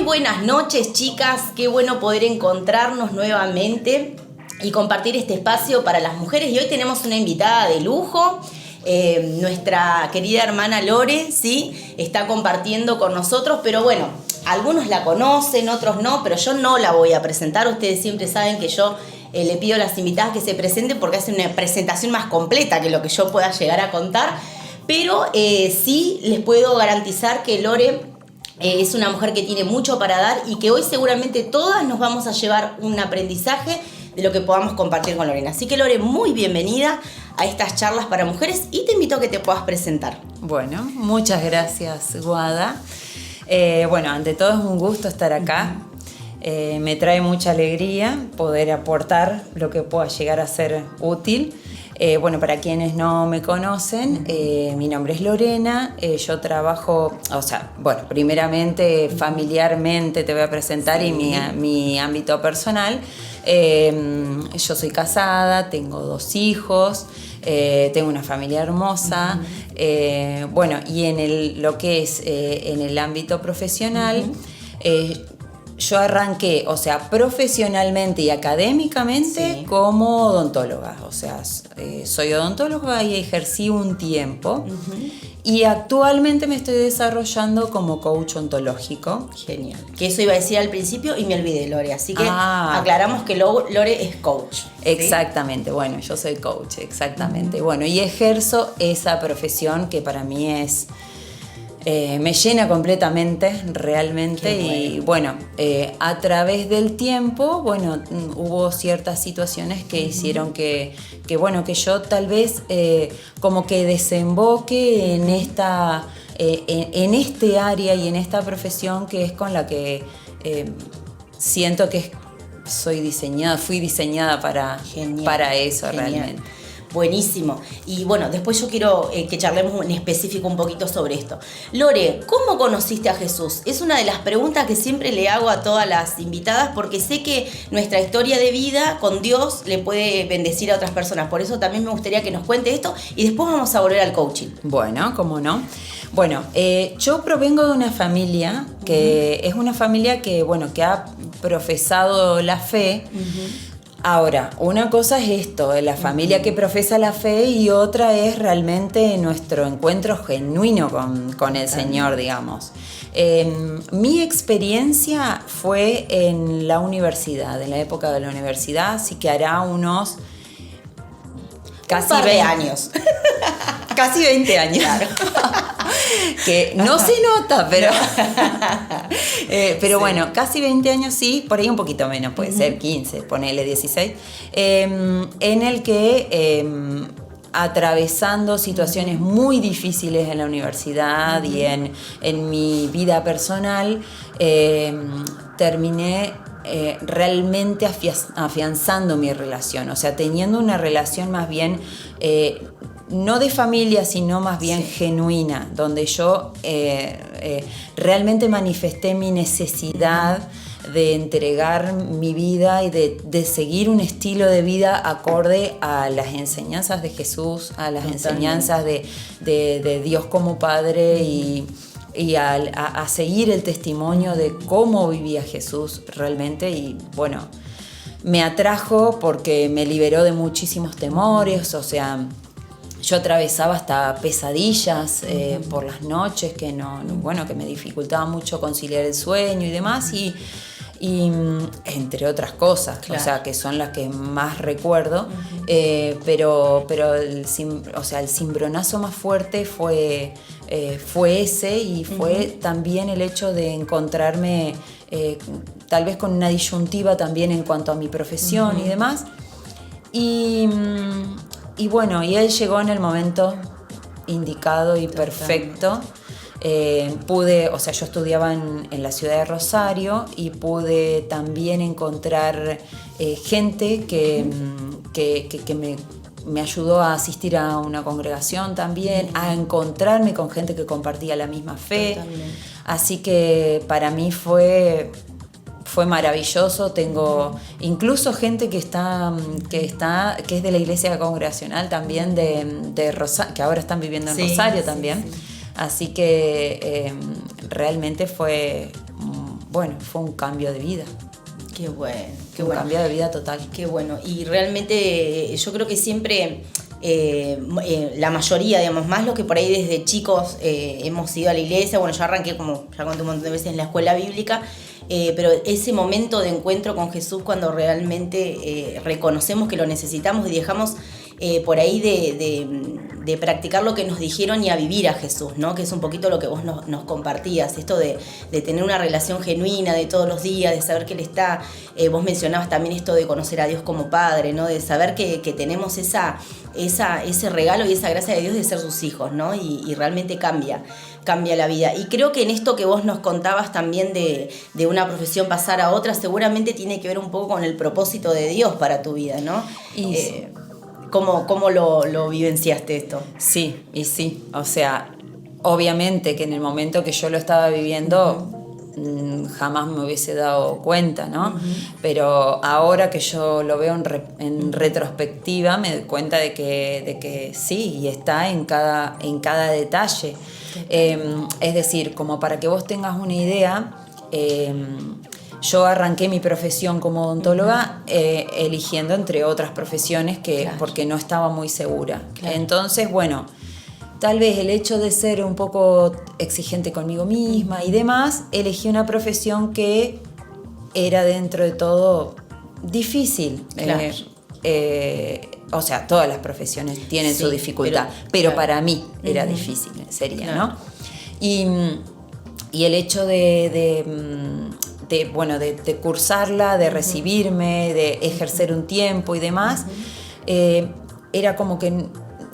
buenas noches, chicas, qué bueno poder encontrarnos nuevamente y compartir este espacio para las mujeres. Y hoy tenemos una invitada de lujo, nuestra querida hermana Lore, ¿sí? Está compartiendo con nosotros, pero bueno, algunos la conocen, otros no, pero yo no la voy a presentar. Ustedes siempre saben que yo le pido a las invitadas que se presenten porque hacen una presentación más completa que lo que yo pueda llegar a contar, pero sí les puedo garantizar que Lore es una mujer que tiene mucho para dar y que hoy seguramente todas nos vamos a llevar un aprendizaje de lo que podamos compartir con Lorena. Así que Lore, muy bienvenida a estas charlas para mujeres y te invito a que te puedas presentar. Bueno, muchas gracias, Guada. Bueno, ante todo es un gusto estar acá. Me trae mucha alegría poder aportar lo que pueda llegar a ser útil. Bueno, para quienes no me conocen, mi nombre es Lorena, yo trabajo, primeramente familiarmente te voy a presentar y mi ámbito personal. Yo soy casada, tengo 2 hijos, tengo una familia hermosa, y en lo que es en el ámbito profesional, yo arranqué, profesionalmente y académicamente como odontóloga, soy odontóloga y ejercí un tiempo y actualmente me estoy desarrollando como coach ontológico. Genial. Que eso iba a decir al principio y me olvidé, Lore, así que aclaramos que Lore es coach. Exactamente, ¿sí? Bueno, yo soy coach, exactamente. Bueno, y ejerzo esa profesión que para mí es... me llena completamente, realmente. Y bueno, a través del tiempo, hubo ciertas situaciones que hicieron que yo tal vez como que desemboque en en este área y en esta profesión que es con la que siento que fui diseñada para eso. Genial. Realmente. Buenísimo. Y bueno, después yo quiero que charlemos en específico un poquito sobre esto. Lore, ¿cómo conociste a Jesús? Es una de las preguntas que siempre le hago a todas las invitadas porque sé que nuestra historia de vida con Dios le puede bendecir a otras personas. Por eso también me gustaría que nos cuente esto y después vamos a volver al coaching. Bueno, ¿cómo no? Bueno, yo provengo de una familia que es una familia que ha profesado la fe. Ahora, una cosa es esto, la familia que profesa la fe, y otra es realmente nuestro encuentro genuino con el Señor, digamos. Mi experiencia fue en la universidad, en la época de la universidad, así que hará unos casi 20 años. Casi 20 años. Claro. Que no se nota, pero bueno, casi 20 años sí, por ahí un poquito menos, puede ser 15, ponele 16, en el que atravesando situaciones muy difíciles en la universidad y en mi vida personal, terminé realmente afianzando mi relación, teniendo una relación más bien no de familia, sino más bien genuina, donde yo realmente manifesté mi necesidad de entregar mi vida y de seguir un estilo de vida acorde a las enseñanzas de Jesús, a las enseñanzas de Dios como Padre y a seguir el testimonio de cómo vivía Jesús realmente. Y bueno, me atrajo porque me liberó de muchísimos temores, yo atravesaba hasta pesadillas por las noches que que me dificultaba mucho conciliar el sueño y demás, y entre otras cosas, claro. Que son las que más recuerdo, pero el cimbronazo más fuerte fue ese, y fue también el hecho de encontrarme tal vez con una disyuntiva también en cuanto a mi profesión y demás, y bueno, y él llegó en el momento indicado y perfecto. Yo estudiaba en la ciudad de Rosario y pude también encontrar gente que me ayudó a asistir a una congregación también, a encontrarme con gente que compartía la misma fe. Totalmente. Así que para mí fue maravilloso. Tengo incluso gente que es de la iglesia congregacional también de Rosario, que ahora están viviendo en Rosario también. Sí. Así que realmente fue bueno, fue un cambio de vida. Qué bueno, qué Un bueno. cambio de vida total. Qué bueno. Y realmente yo creo que siempre la mayoría, digamos, más los que por ahí desde chicos hemos ido a la iglesia, bueno, yo arranqué, como ya conté un montón de veces, en la escuela bíblica, pero ese momento de encuentro con Jesús cuando realmente reconocemos que lo necesitamos y dejamos por ahí de practicar lo que nos dijeron y a vivir a Jesús, ¿no? Que es un poquito lo que vos nos compartías, esto de tener una relación genuina de todos los días, de saber que Él está, vos mencionabas también esto de conocer a Dios como Padre, ¿no? De saber que tenemos ese regalo y esa gracia de Dios de ser sus hijos, ¿no? Y realmente cambia la vida. Y creo que en esto que vos nos contabas también de una profesión pasar a otra, seguramente tiene que ver un poco con el propósito de Dios para tu vida, ¿no? Y ¿Cómo lo vivenciaste esto? sí, y sí. O sea, obviamente que en el momento que yo lo estaba viviendo, jamás me hubiese dado cuenta, ¿no? Uh-huh. Pero ahora que yo lo veo en retrospectiva, me doy cuenta de que sí, y está en cada detalle. Es decir, como para que vos tengas una idea, yo arranqué mi profesión como odontóloga eligiendo entre otras profesiones claro. Porque no estaba muy segura. Claro. Entonces, bueno, tal vez el hecho de ser un poco exigente conmigo misma y demás, elegí una profesión que era dentro de todo difícil. Claro. O sea, todas las profesiones tienen su dificultad, pero claro. Para mí era difícil, sería, claro. ¿No? Y el hecho de cursarla, de recibirme, de ejercer un tiempo y demás, era como que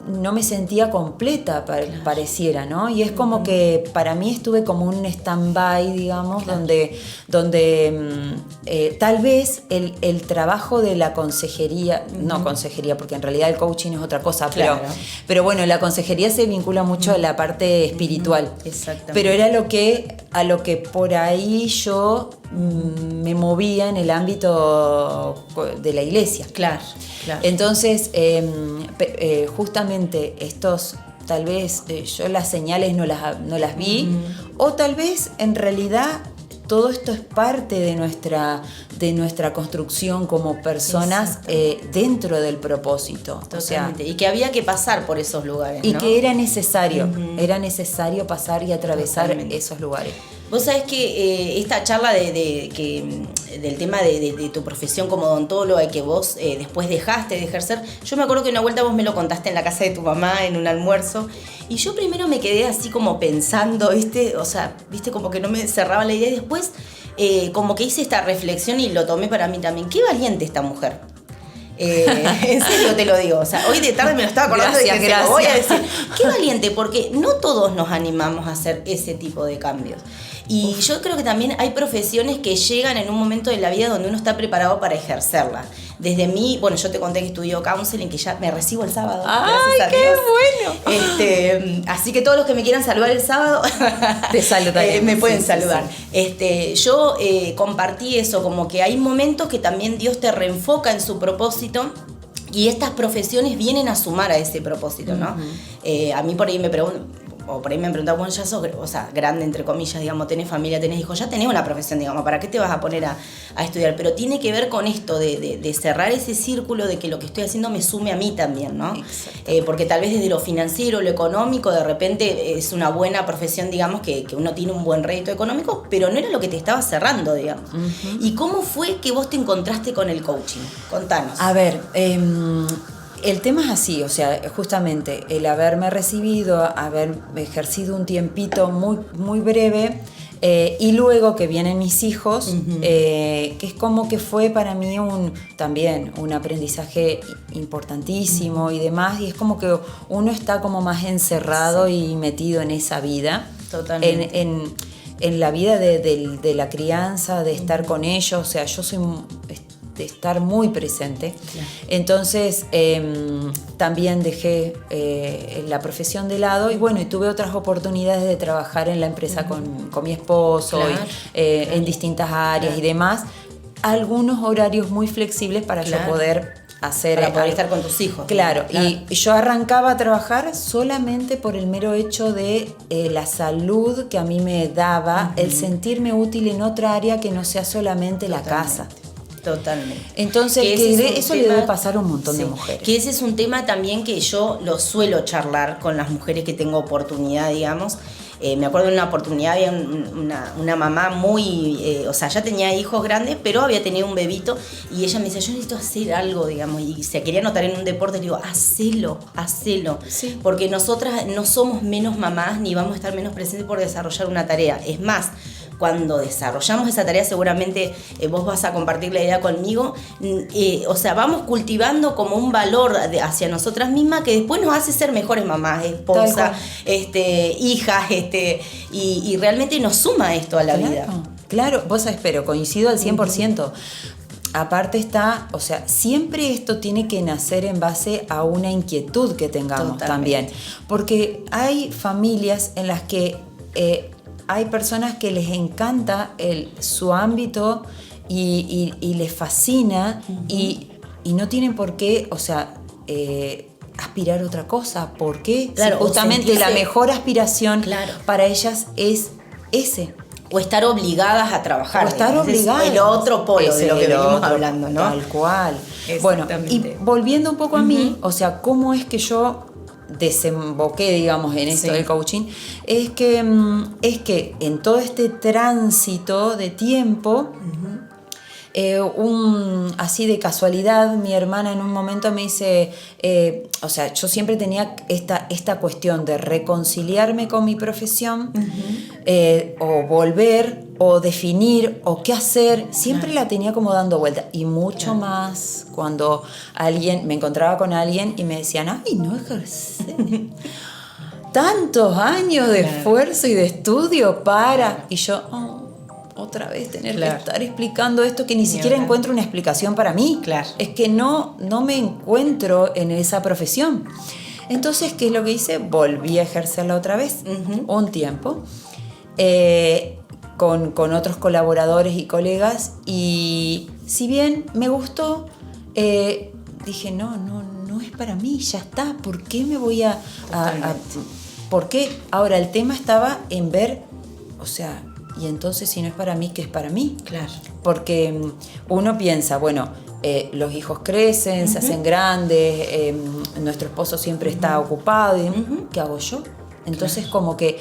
no me sentía completa, pareciera, ¿no? Y es como que para mí estuve como un stand-by, digamos, claro. donde tal vez el trabajo de la consejería, no consejería, porque en realidad el coaching es otra cosa, claro. pero bueno, la consejería se vincula mucho a la parte espiritual. Exactamente. Pero era a lo que por ahí yo me movía en el ámbito de la iglesia. Claro. Entonces, justamente estos, tal vez yo las señales no las vi, o tal vez en realidad todo esto es parte de nuestra construcción como personas dentro del propósito. Totalmente. O sea, y que había que pasar por esos lugares, y ¿no? que era necesario pasar y atravesar esos lugares. Vos sabés que esta charla del tema de tu profesión como odontóloga y que vos después dejaste de ejercer, yo me acuerdo que una vuelta vos me lo contaste en la casa de tu mamá en un almuerzo y yo primero me quedé así como pensando, ¿viste? O sea, ¿viste? Como que no me cerraba la idea y después como que hice esta reflexión y lo tomé para mí también. Qué valiente esta mujer. En serio te lo digo, o sea, hoy de tarde me lo estaba acordando y dije, lo voy a decir. Qué valiente, porque no todos nos animamos a hacer ese tipo de cambios. Y yo creo que también hay profesiones que llegan en un momento de la vida donde uno está preparado para ejercerla. Desde mí, bueno, yo te conté que estudio counseling, que ya me recibo el sábado. ¡Ay, qué bueno! Así que todos los que me quieran saludar el sábado te saludan. Me pueden saludar. Sí. Yo compartí eso, como que hay momentos que también Dios te reenfoca en su propósito. Y estas profesiones vienen a sumar a ese propósito, ¿no? A mí por ahí me preguntan, o por ahí me han preguntado, bueno, ya sos, o sea, grande, entre comillas, digamos, tenés familia, tenés hijos, ya tenés una profesión, digamos, ¿para qué te vas a poner a estudiar? Pero tiene que ver con esto de cerrar ese círculo de que lo que estoy haciendo me sume a mí también, ¿no? Porque tal vez desde lo financiero, lo económico, de repente es una buena profesión, digamos, que uno tiene un buen rédito económico, pero no era lo que te estaba cerrando, digamos. ¿Y cómo fue que vos te encontraste con el coaching? Contanos. A ver, el tema es así, o sea, justamente el haberme recibido, haber ejercido un tiempito muy, muy breve, y luego que vienen mis hijos, que es como que fue para mí también un aprendizaje importantísimo y demás, y es como que uno está como más encerrado y metido en esa vida. Totalmente. En la vida de la crianza, de estar con ellos, o sea, yo soy de estar muy presente. Claro. Entonces también dejé la profesión de lado y bueno, y tuve otras oportunidades de trabajar en la empresa con mi esposo, claro. En distintas áreas y demás, algunos horarios muy flexibles para yo poder hacer... Para poder estar con tus hijos. Claro, y yo arrancaba a trabajar solamente por el mero hecho de la salud que a mí me daba, el sentirme útil en otra área que no sea solamente la casa. Totalmente. Entonces, eso le debe pasar a un montón de mujeres. Que ese es un tema también que yo lo suelo charlar con las mujeres que tengo oportunidad, digamos. Me acuerdo de una oportunidad, había una mamá muy, o sea, ya tenía hijos grandes, pero había tenido un bebito, y ella me decía, yo necesito hacer algo, digamos, y se quería anotar en un deporte. Le digo, hacelo, sí. porque nosotras no somos menos mamás, ni vamos a estar menos presentes por desarrollar una tarea. Es más, cuando desarrollamos esa tarea, seguramente vos vas a compartir la idea conmigo, o sea, vamos cultivando como un valor hacia nosotras mismas que después nos hace ser mejores mamás, esposas, hijas, y realmente nos suma esto a la vida. Claro, vos sabés, pero coincido al 100%. Aparte está, o sea, siempre esto tiene que nacer en base a una inquietud que tengamos también. Porque hay familias en las que hay personas que les encanta su ámbito y les fascina, y no tienen por qué, o sea, aspirar a otra cosa. ¿Por qué? Claro, si justamente la mejor aspiración para ellas es ese. O estar obligadas a trabajar. O estar obligadas. Es el otro polo de lo que venimos hablando, ¿no? Tal cual. Bueno, y volviendo un poco a mí, o sea, ¿cómo es que yo desemboqué, digamos, en esto del coaching? Es que en todo este tránsito de tiempo, así de casualidad, mi hermana en un momento me dice, o sea, yo siempre tenía esta cuestión de reconciliarme con mi profesión, o volver, o definir, o qué hacer, siempre la tenía como dando vuelta, y mucho más cuando me encontraba con alguien y me decían, ay, no ejercé tantos años de esfuerzo y de estudio para, y yo, otra vez tener que estar explicando esto que ni siquiera encuentro una explicación para mí. Es que no me encuentro en esa profesión. Entonces, ¿qué es lo que hice? Volví a ejercerla otra vez, un tiempo, con otros colaboradores y colegas, y si bien me gustó, dije, no es para mí, ya está, ¿por qué me voy a ¿por qué? Ahora, el tema estaba en ver, o sea, y entonces si no es para mí, ¿qué es para mí? Claro. Porque uno piensa, bueno, los hijos crecen, se hacen grandes, nuestro esposo siempre está ocupado, y ¿qué hago yo? Entonces como que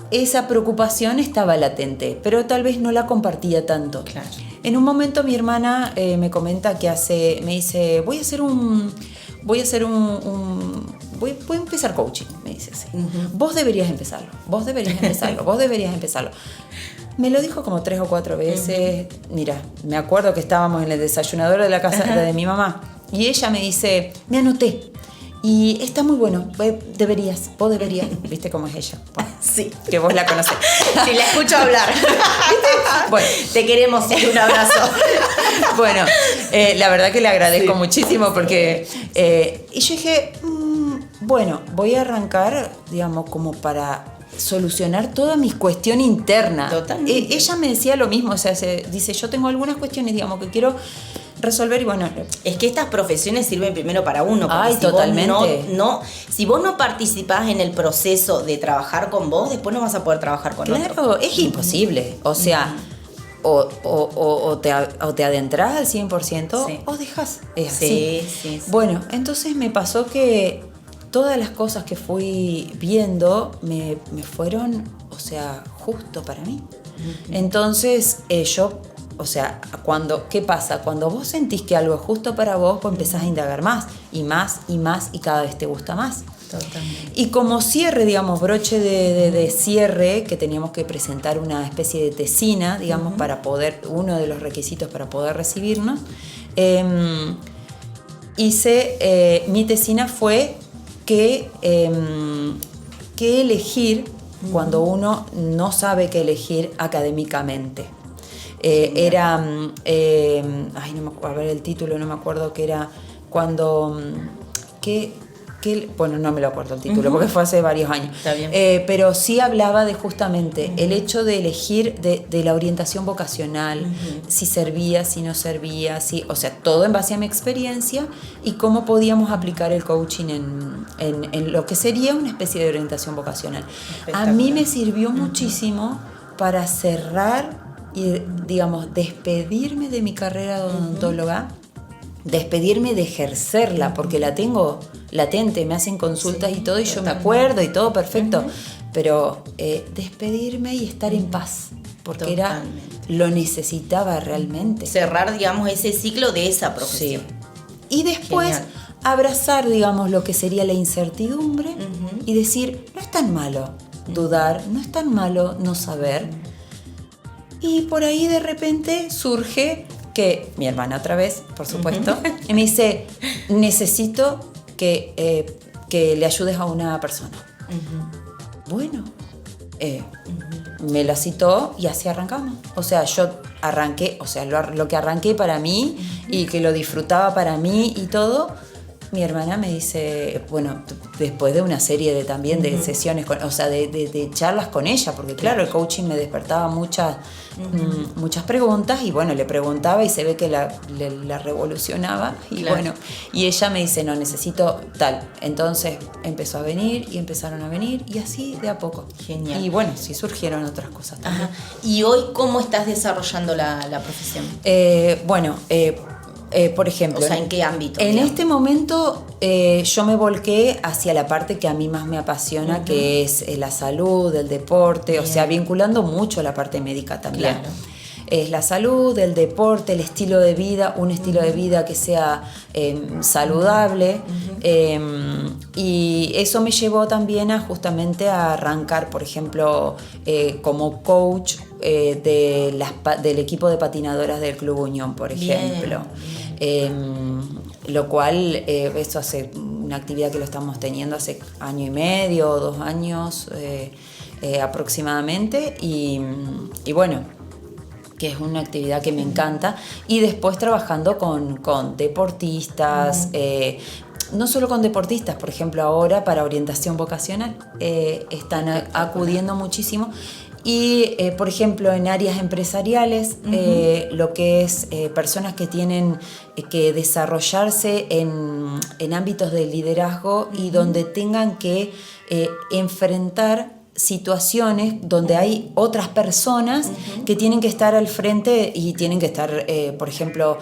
esa preocupación estaba latente, pero tal vez no la compartía tanto. Claro. En un momento mi hermana me comenta que me dice, voy a empezar coaching, me dice así. Vos deberías empezarlo. Me lo dijo como 3 o 4 veces. Mira, me acuerdo que estábamos en el desayunador de la casa de mi mamá, y ella me dice, me anoté, y está muy bueno, vos deberías. ¿Viste cómo es ella? Bueno, sí. Que vos la conocés. Sí, la escucho hablar. Bueno, te queremos, sí, un abrazo. Bueno, la verdad que le agradezco muchísimo, porque y yo dije, bueno, voy a arrancar, digamos, como para solucionar toda mi cuestión interna. Totalmente. Ella me decía lo mismo, o sea, dice, yo tengo algunas cuestiones, digamos, que quiero resolver, y bueno, es que estas profesiones sirven primero para uno. Ay, totalmente. Si vos no participás en el proceso de trabajar con vos, después no vas a poder trabajar con otro. Claro, es imposible. O sea, o te adentras al 100%, o dejas. Es así. Sí. Bueno, entonces me pasó que todas las cosas que fui viendo me fueron, o sea, justo para mí. Entonces, yo, o sea, ¿qué pasa? Cuando vos sentís que algo es justo para vos, pues empezás a indagar más, y cada vez te gusta más. Totalmente. Y como cierre, digamos, broche de cierre, que teníamos que presentar una especie de tesina, digamos, para poder, uno de los requisitos para poder recibirnos, mi tesina fue qué elegir cuando uno no sabe qué elegir académicamente. Era, no me acuerdo, a ver el título, no me acuerdo, que era cuando, bueno, no me lo acuerdo el título porque fue hace varios años. Está bien. Pero sí hablaba de justamente el hecho de elegir de la orientación vocacional, si servía, si no servía, o sea, todo en base a mi experiencia y cómo podíamos aplicar el coaching en lo que sería una especie de orientación vocacional. A mí me sirvió muchísimo para cerrar y, digamos, despedirme de mi carrera de odontóloga, despedirme de ejercerla, porque la tengo latente, me hacen consultas y todo, y yo me acuerdo y todo perfecto, pero despedirme y estar en paz, porque lo necesitaba realmente. Cerrar, digamos, ese ciclo de esa profesión. Sí. Y después abrazar, digamos, lo que sería la incertidumbre y decir, no es tan malo dudar, no es tan malo no saber. Y por ahí de repente surge que mi hermana otra vez, por supuesto, y me dice, necesito que le ayudes a una persona. Bueno, me la citó y así arrancamos. O sea, yo arranqué, o sea, lo que arranqué para mí y que lo disfrutaba para mí y todo. Mi hermana me dice, bueno, después de una serie de sesiones, o sea, de charlas con ella, porque claro, el coaching me despertaba muchas preguntas y bueno, le preguntaba y se ve que la revolucionaba y bueno, y ella me dice, no, necesito tal. Entonces empezó a venir y empezaron a venir y así de a poco. Genial. Y bueno, sí surgieron otras cosas también. ¿Y hoy cómo estás desarrollando la profesión? Por ejemplo, o sea, ¿en qué ámbito? En este momento yo me volqué hacia la parte que a mí más me apasiona, que es la salud, el deporte, o sea, vinculando mucho la parte médica también. Claro. Es la salud, el deporte, el estilo de vida, un estilo de vida que sea saludable. Y eso me llevó también justamente a arrancar, por ejemplo, como coach del equipo de patinadoras del Club Unión, por ejemplo. Lo cual, eso hace una actividad que lo estamos teniendo hace 1 año y medio, 2 años aproximadamente. Y bueno, que es una actividad que me encanta. Y después trabajando con deportistas, no solo con deportistas, por ejemplo, ahora para orientación vocacional están acudiendo muchísimo. Y, por ejemplo, en áreas empresariales, lo que es personas que tienen que desarrollarse en ámbitos de liderazgo y donde tengan que enfrentar situaciones donde hay otras personas que tienen que estar al frente y tienen que estar, por ejemplo,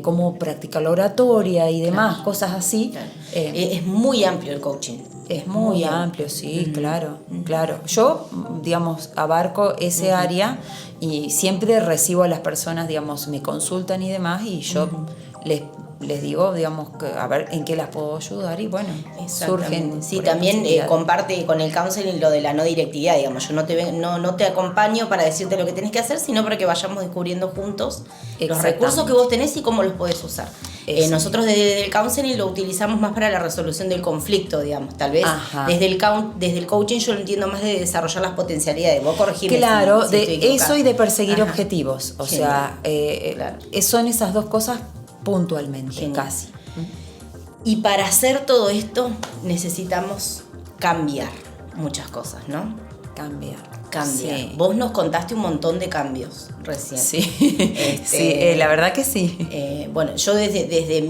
cómo practicar la oratoria y demás, cosas así. Es muy amplio el coaching. Es muy amplio, sí, claro. Yo, digamos, abarco ese área y siempre recibo a las personas, digamos, me consultan y demás y yo les digo, digamos, a ver en qué las puedo ayudar y bueno, surgen. Sí, también comparte con el counseling lo de la no directividad, digamos, yo no te acompaño para decirte lo que tenés que hacer, sino para que vayamos descubriendo juntos los recursos que vos tenés y cómo los podés usar. Nosotros desde el counseling lo utilizamos más para la resolución del conflicto, digamos, tal vez desde el coaching yo lo entiendo más de desarrollar las potencialidades, vos corregime. Claro, si de eso y de perseguir objetivos, o sea, son esas dos cosas puntualmente, casi. Y para hacer todo esto necesitamos cambiar muchas cosas, ¿no? Cambiar. Sí. Vos nos contaste un montón de cambios recién. Sí, sí, la verdad que sí. Bueno, yo desde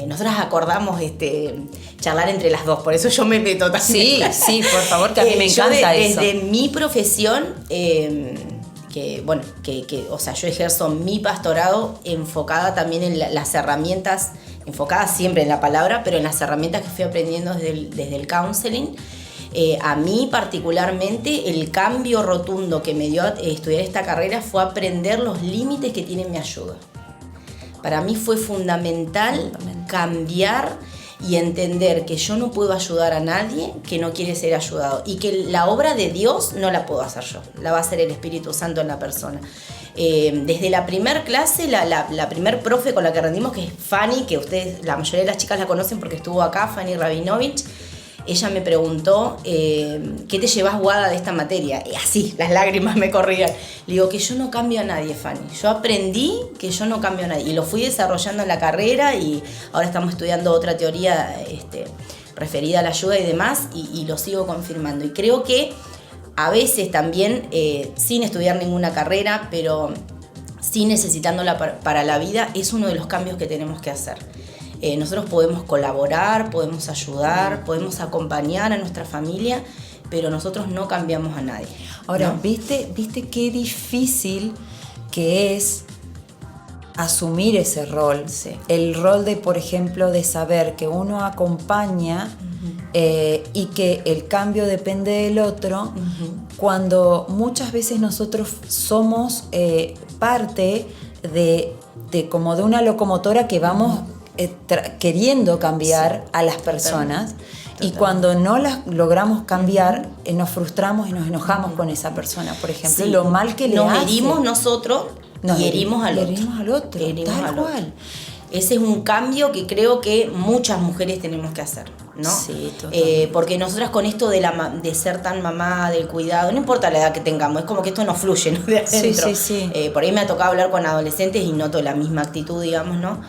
nosotras acordamos charlar entre las dos, por eso yo me meto también. Sí, por favor, que a mí me encanta eso. Desde mi profesión, o sea, yo ejerzo mi pastorado enfocada también en las herramientas, enfocada siempre en la palabra, pero en las herramientas que fui aprendiendo desde el counseling. A mí particularmente el cambio rotundo que me dio estudiar esta carrera fue aprender los límites que tiene mi ayuda. Para mí fue fundamental cambiar y entender que yo no puedo ayudar a nadie que no quiere ser ayudado y que la obra de Dios no la puedo hacer yo, la va a hacer el Espíritu Santo en la persona. Desde la primer clase, la primer profe con la que rendimos, que es Fanny, que ustedes, la mayoría de las chicas la conocen porque estuvo acá, Fanny Rabinovich, ella me preguntó, ¿qué te llevas, Guada, de esta materia? Y así, las lágrimas me corrían. Le digo, que yo no cambio a nadie, Fanny. Yo aprendí que yo no cambio a nadie. Y lo fui desarrollando en la carrera y ahora estamos estudiando otra teoría referida a la ayuda y demás, y lo sigo confirmando. Y creo que a veces también, sin estudiar ninguna carrera, pero sí necesitándola para la vida, es uno de los cambios que tenemos que hacer. Nosotros podemos colaborar, podemos ayudar, podemos acompañar a nuestra familia, pero nosotros no cambiamos a nadie. Ahora, ¿no? ¿viste qué difícil que es asumir ese rol? Sí. El rol de, por ejemplo, de saber que uno acompaña y que el cambio depende del otro, cuando muchas veces nosotros somos parte de como de una locomotora que vamos queriendo cambiar a las personas. Y cuando no las logramos cambiar, nos frustramos y nos enojamos con esa persona, por ejemplo, lo mal que le hace. Nos herimos nosotros y herimos al otro. Tal cual. Ese es un cambio que creo que muchas mujeres tenemos que hacer, ¿no? Sí, totalmente. Porque nosotras con esto de ser tan mamá, del cuidado, no importa la edad que tengamos, es como que esto nos fluye, ¿no? De adentro. Sí. Por ahí me ha tocado hablar con adolescentes y noto la misma actitud, digamos, ¿no?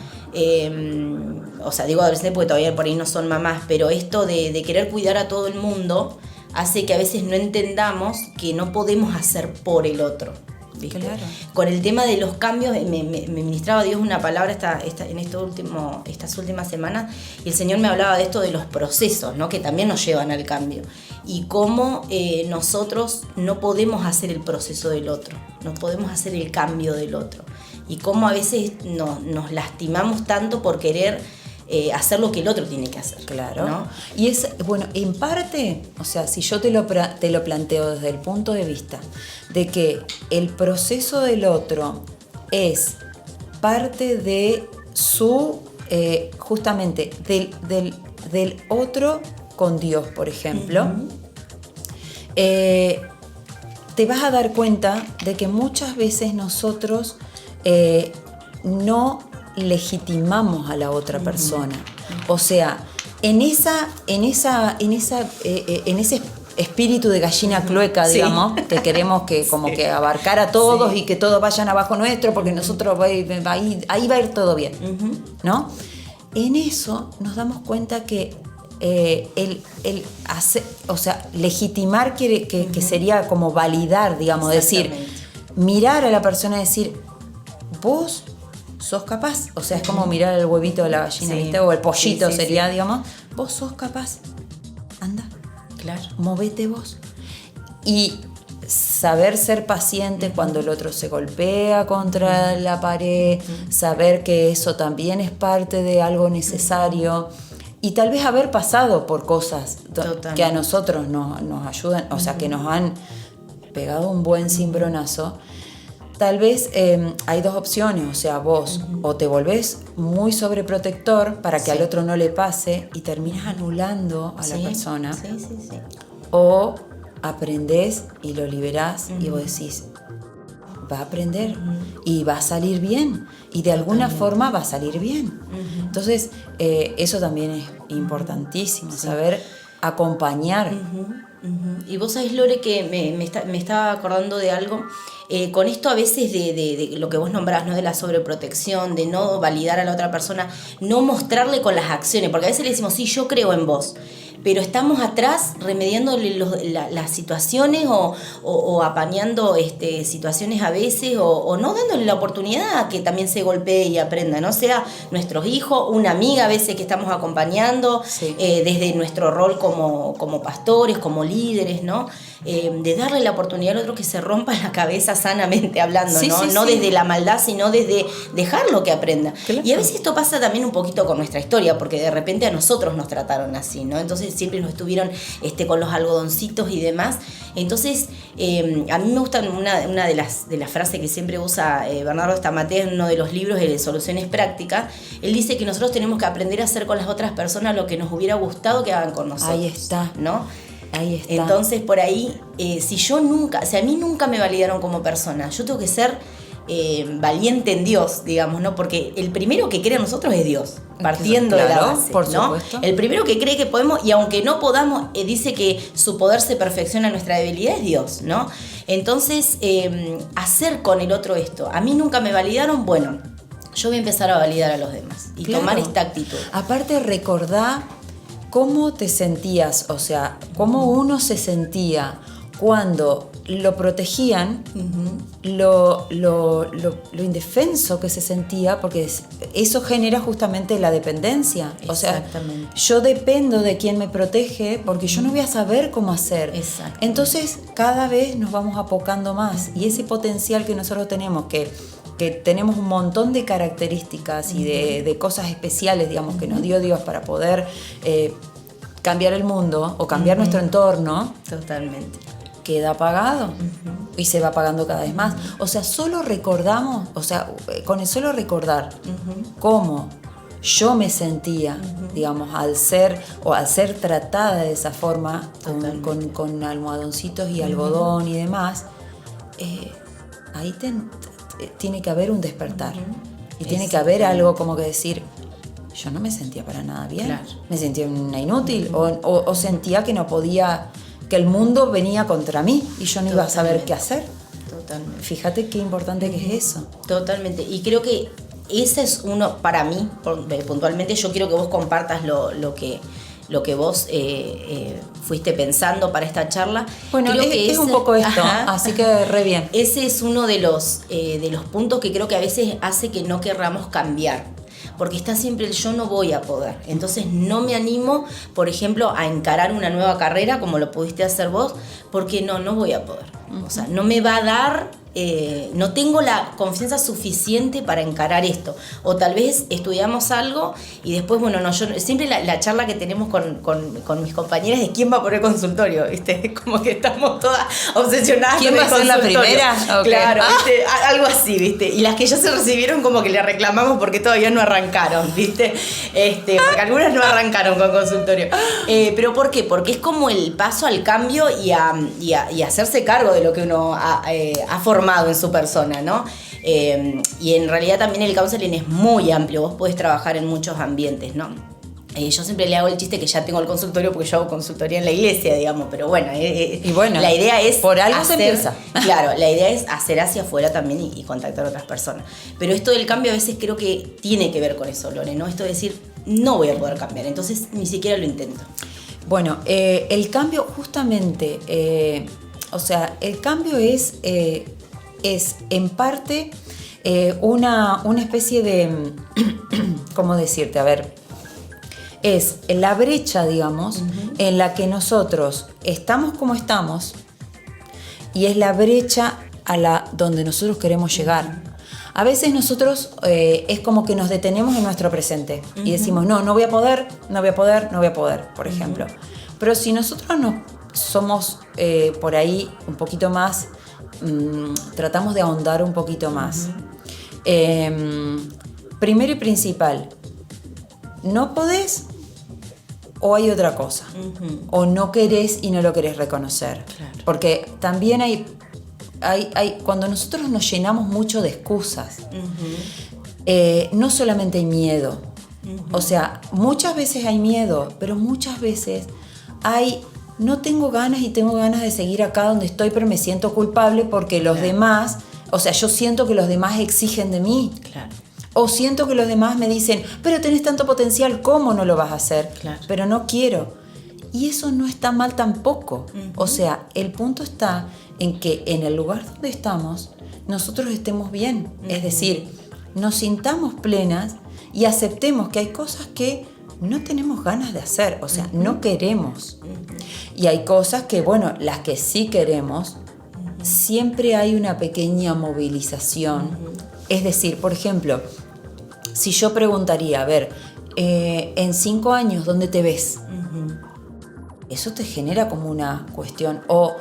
O sea, digo adolescentes porque todavía por ahí no son mamás, pero esto de querer cuidar a todo el mundo hace que a veces no entendamos que no podemos hacer por el otro. ¿Viste? Claro. Con el tema de los cambios, me ministraba Dios una palabra en estas últimas semanas, y el Señor me hablaba de esto de los procesos, ¿no? Que también nos llevan al cambio, y cómo nosotros no podemos hacer el proceso del otro, no podemos hacer el cambio del otro, y cómo a veces nos lastimamos tanto por querer hacer lo que el otro tiene que hacer. Claro. ¿no? Y es, bueno, en parte, o sea, si yo te lo planteo desde el punto de vista de que el proceso del otro es parte de su, justamente, del otro con Dios, por ejemplo, te vas a dar cuenta de que muchas veces nosotros no legitimamos a la otra persona. O sea, en ese espíritu de gallina clueca, digamos, que queremos que como que abarcar a todos y que todos vayan abajo nuestro, porque nosotros ahí va a ir todo bien, ¿no? En eso nos damos cuenta que o sea, legitimar que sería como validar, digamos, decir, mirar a la persona y decir, vos sos capaz, o sea, es como mirar el huevito de la gallina, ¿viste? O el pollito sería, digamos, vos sos capaz, anda, claro, movete vos. Y saber ser paciente cuando el otro se golpea contra la pared, saber que eso también es parte de algo necesario, y tal vez haber pasado por cosas que a nosotros nos ayudan, o sea, que nos han pegado un buen cimbronazo. Tal vez hay dos opciones, o sea, vos o te volvés muy sobreprotector para que al otro no le pase y terminas anulando a la persona, o aprendés y lo liberás y vos decís, va a aprender y va a salir bien, y de alguna forma va a salir bien. Entonces, eso también es importantísimo, saber acompañar. Y vos sabés, Lore, que me estaba acordando de algo, con esto a veces de lo que vos nombrás, ¿no? De la sobreprotección, de no validar a la otra persona, no mostrarle con las acciones, porque a veces le decimos, sí, yo creo en vos, pero estamos atrás remediándole las situaciones o apañando situaciones a veces, o no dándole la oportunidad a que también se golpee y aprenda, ¿no? Sea nuestros hijos, una amiga a veces que estamos acompañando, desde nuestro rol como pastores, como líderes, ¿no? De darle la oportunidad al otro que se rompa la cabeza sanamente hablando, no desde la maldad, sino desde dejarlo que aprenda. Claro. Y a veces esto pasa también un poquito con nuestra historia, porque de repente a nosotros nos trataron así, ¿no? Entonces siempre nos estuvieron con los algodoncitos y demás. Entonces, a mí me gusta una de las frases que siempre usa Bernardo Stamaté en uno de los libros de Soluciones Prácticas. Él dice que nosotros tenemos que aprender a hacer con las otras personas lo que nos hubiera gustado que hagan con nosotros. Ahí está, ¿no? Ahí está. Entonces, por ahí, si a mí nunca me validaron como persona, yo tengo que ser valiente en Dios, digamos, ¿no? Porque el primero que cree en nosotros es Dios, partiendo de la base, por ¿no? supuesto. El primero que cree que podemos, y aunque no podamos, dice que su poder se perfecciona en nuestra debilidad, es Dios, ¿no? Entonces, hacer con el otro esto, a mí nunca me validaron, bueno, yo voy a empezar a validar a los demás y tomar esta actitud. Aparte, recordá ¿cómo te sentías? O sea, ¿cómo uno se sentía cuando lo protegían, lo indefenso que se sentía, porque eso genera justamente la dependencia. O sea, yo dependo de quien me protege porque yo no voy a saber cómo hacer. Entonces, cada vez nos vamos apocando más. Y ese potencial que nosotros tenemos, que tenemos un montón de características y de cosas especiales, digamos, que nos dio Dios para poder cambiar el mundo o cambiar nuestro entorno. Totalmente. Queda apagado y se va apagando cada vez más. O sea, solo recordamos, o sea, con el solo recordar cómo yo me sentía, digamos, al ser tratada de esa forma, con almohadoncitos y algodón y demás, ahí tiene que haber un despertar. Y tiene que haber algo como que decir, yo no me sentía para nada bien. Me sentía una inútil o sentía que no podía, que el mundo venía contra mí y yo no iba a saber qué hacer. Totalmente. Fíjate qué importante que es eso. Totalmente. Y creo que ese es uno, para mí, puntualmente, yo quiero que vos compartas lo que vos fuiste pensando para esta charla. Bueno, creo que es un poco esto, así que re bien. Ese es uno de los puntos que creo que a veces hace que no querramos cambiar. Porque está siempre el yo no voy a poder. Entonces no me animo, por ejemplo, a encarar una nueva carrera como lo pudiste hacer vos, porque no voy a poder. O sea, no me va a dar, no tengo la confianza suficiente para encarar esto. O tal vez estudiamos algo y después, bueno, yo siempre la charla que tenemos con mis compañeras es quién va a poner consultorio, ¿viste? Como que estamos todas obsesionadas con el consultorio. ¿Quién va a ser la primera? Okay. Claro, ¿viste? Algo así, ¿viste? Y las que ya se recibieron como que le reclamamos porque todavía no arrancaron, ¿viste? Porque algunas no arrancaron con consultorio. ¿Pero por qué? Porque es como el paso al cambio y a hacerse cargo de lo que uno ha formado en su persona, ¿no? Y en realidad también el counseling es muy amplio, vos podés trabajar en muchos ambientes, ¿no? Yo siempre le hago el chiste que ya tengo el consultorio porque yo hago consultoría en la iglesia, digamos, pero bueno, la idea es por algo se empieza. Claro, la idea es hacer hacia afuera también y contactar a otras personas. Pero esto del cambio a veces creo que tiene que ver con eso, Lore, ¿no? Esto de decir, no voy a poder cambiar, entonces ni siquiera lo intento. Bueno, el cambio justamente, o sea, el cambio es en parte una especie de, ¿cómo decirte? A ver, es la brecha, digamos, en la que nosotros estamos como estamos y es la brecha donde nosotros queremos llegar. A veces nosotros es como que nos detenemos en nuestro presente y decimos, no voy a poder, por ejemplo. Pero si nosotros somos por ahí un poquito más, tratamos de ahondar un poquito más. Primero y principal, no podés o hay otra cosa. O no querés y no lo querés reconocer. Claro. Porque también hay cuando nosotros nos llenamos mucho de excusas, no solamente hay miedo. O sea, muchas veces hay miedo, pero muchas veces no tengo ganas y tengo ganas de seguir acá donde estoy, pero me siento culpable porque los demás, o sea, yo siento que los demás exigen de mí. Claro. O siento que los demás me dicen, pero tenés tanto potencial, ¿cómo no lo vas a hacer? Claro. Pero no quiero. Y eso no está mal tampoco. O sea, el punto está en que en el lugar donde estamos, nosotros estemos bien. Es decir, nos sintamos plenas y aceptemos que hay cosas que no tenemos ganas de hacer, o sea, no queremos. Y hay cosas que, bueno, las que sí queremos, siempre hay una pequeña movilización. Es decir, por ejemplo, si yo preguntaría, a ver, en 5 años, ¿dónde te ves? Eso te genera como una cuestión. O,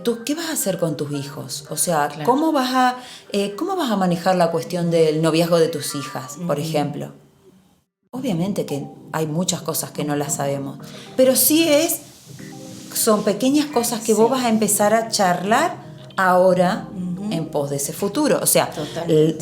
¿tú qué vas a hacer con tus hijos? O sea, claro. ¿Cómo vas a manejar la cuestión del noviazgo de tus hijas, por ejemplo? Obviamente que hay muchas cosas que no las sabemos, pero sí son pequeñas cosas que vos vas a empezar a charlar ahora en pos de ese futuro. O sea,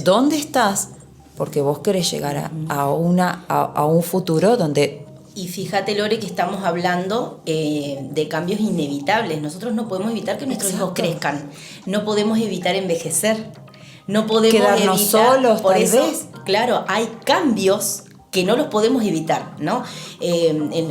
¿dónde estás? Porque vos querés llegar a un futuro donde... Y fíjate, Lore, que estamos hablando de cambios inevitables. Nosotros no podemos evitar que nuestros hijos crezcan. No podemos evitar envejecer. No podemos quedarnos solos, por tal eso, vez. Claro, hay cambios que no los podemos evitar, ¿no?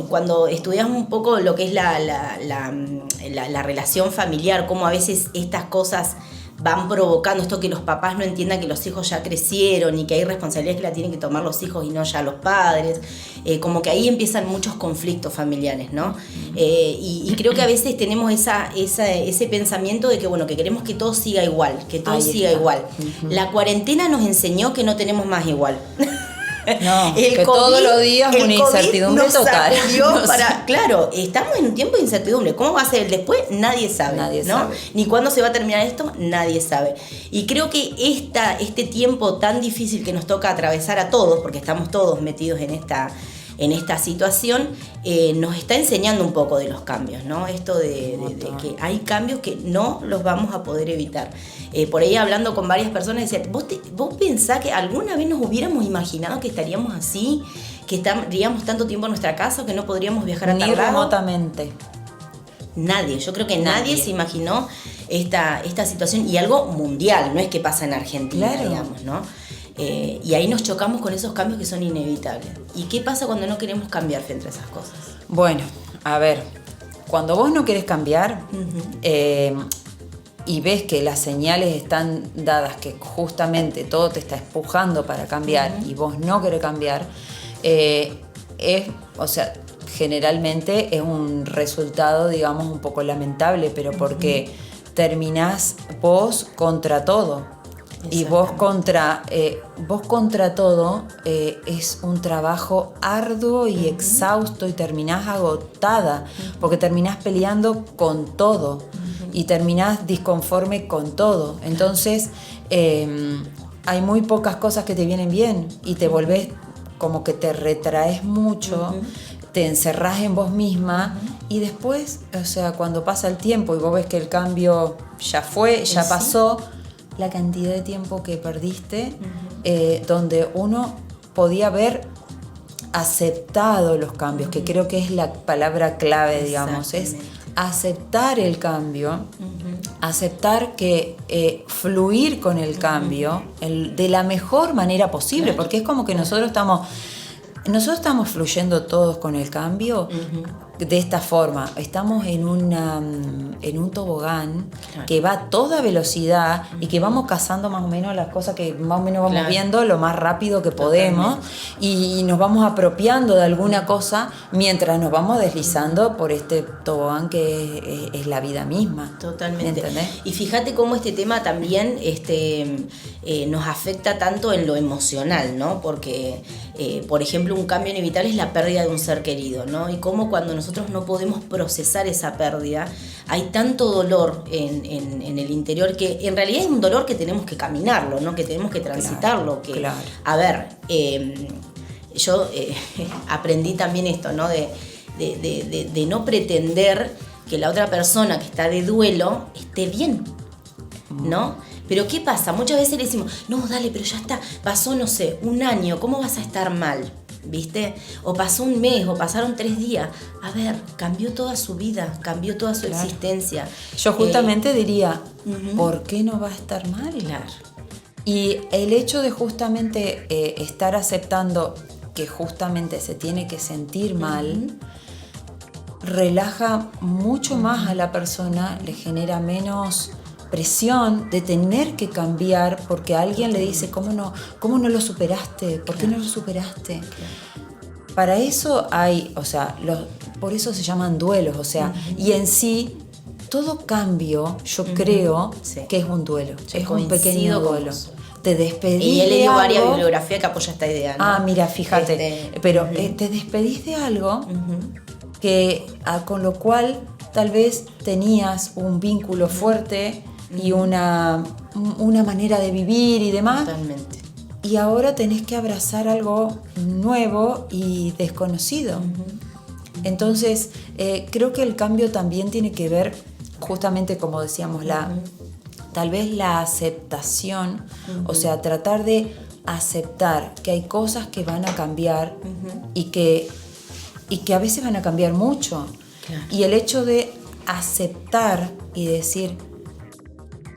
Cuando estudiamos un poco lo que es la relación familiar, cómo a veces estas cosas van provocando esto, que los papás no entiendan que los hijos ya crecieron y que hay responsabilidades que la tienen que tomar los hijos y no ya los padres, como que ahí empiezan muchos conflictos familiares, ¿no? Y creo que a veces tenemos ese pensamiento de que, bueno, que queremos que todo siga igual, que todo siga igual. La cuarentena nos enseñó que no tenemos más igual. No, que todos los días una incertidumbre total. Claro, estamos en un tiempo de incertidumbre. ¿Cómo va a ser el después? Nadie sabe. Nadie sabe. Ni cuándo se va a terminar esto, nadie sabe. Y creo que este tiempo tan difícil que nos toca atravesar a todos, porque estamos todos metidos en esta situación, nos está enseñando un poco de los cambios, ¿no? Esto de que hay cambios que no los vamos a poder evitar. Por ahí hablando con varias personas decían, ¿vos pensás que alguna vez nos hubiéramos imaginado que estaríamos así, que estaríamos tanto tiempo en nuestra casa o que no podríamos viajar a tal lado? Ni remotamente. Nadie, yo creo que nadie se imaginó esta situación, y algo mundial, no es que pasa en Argentina, digamos, ¿no? Y ahí nos chocamos con esos cambios que son inevitables. ¿Y qué pasa cuando no queremos cambiar frente a esas cosas? Bueno, a ver, cuando vos no querés cambiar, y ves que las señales están dadas, que justamente todo te está empujando para cambiar, y vos no querés cambiar, generalmente es un resultado, digamos, un poco lamentable, pero porque terminás vos contra todo. Y vos contra todo es un trabajo arduo y exhausto, y terminás agotada, porque terminás peleando con todo y terminás disconforme con todo. Entonces hay muy pocas cosas que te vienen bien y te volvés como que te retraes mucho, te encerrás en vos misma, y después, o sea, cuando pasa el tiempo y vos ves que el cambio ya fue, ya pasó, la cantidad de tiempo que perdiste, donde uno podía haber aceptado los cambios, que creo que es la palabra clave, digamos, es aceptar el cambio, aceptar que fluir con el cambio de la mejor manera posible, porque es como que nosotros estamos fluyendo todos con el cambio de esta forma. Estamos en un tobogán que va a toda velocidad y que vamos cazando más o menos las cosas que más o menos vamos viendo lo más rápido que podemos, y nos vamos apropiando de alguna cosa mientras nos vamos deslizando por este tobogán que es la vida misma. Totalmente. ¿Entendés? Y fíjate cómo este tema también nos afecta tanto en lo emocional, ¿no? Porque, por ejemplo, un cambio inevitable es la pérdida de un ser querido, ¿no? Y cómo cuando nosotros no podemos procesar esa pérdida, hay tanto dolor en el interior, que en realidad es un dolor que tenemos que caminarlo, ¿no? Que tenemos que transitarlo. A ver, yo aprendí también esto, ¿no? De no pretender que la otra persona que está de duelo esté bien, ¿no? Pero ¿qué pasa? Muchas veces le decimos, no, dale, pero ya está, pasó, no sé, un año, ¿cómo vas a estar mal? ¿Viste? O pasó un mes, o pasaron 3 días. A ver, cambió toda su vida, cambió toda su existencia. Yo justamente diría, ¿por qué no va a estar mal? Claro. Y el hecho de justamente estar aceptando que justamente se tiene que sentir mal, relaja mucho más a la persona, le genera menos presión de tener que cambiar porque alguien le dice, ¿cómo no lo superaste? ¿Por qué no lo superaste? Para eso hay, o sea, por eso se llaman duelos, o sea, y en sí, todo cambio, yo creo que es un duelo, es un pequeño duelo. Te despedís. Y he leído varias bibliografías que apoya esta idea, ¿no? Ah, mira, fíjate, pero te despedís de algo que con lo cual tal vez tenías un vínculo fuerte y una manera de vivir y demás. Totalmente. Y ahora tenés que abrazar algo nuevo y desconocido. Entonces, creo que el cambio también tiene que ver, justamente como decíamos, tal vez la aceptación, o sea, tratar de aceptar que hay cosas que van a cambiar y que a veces van a cambiar mucho. Claro. Y el hecho de aceptar y decir,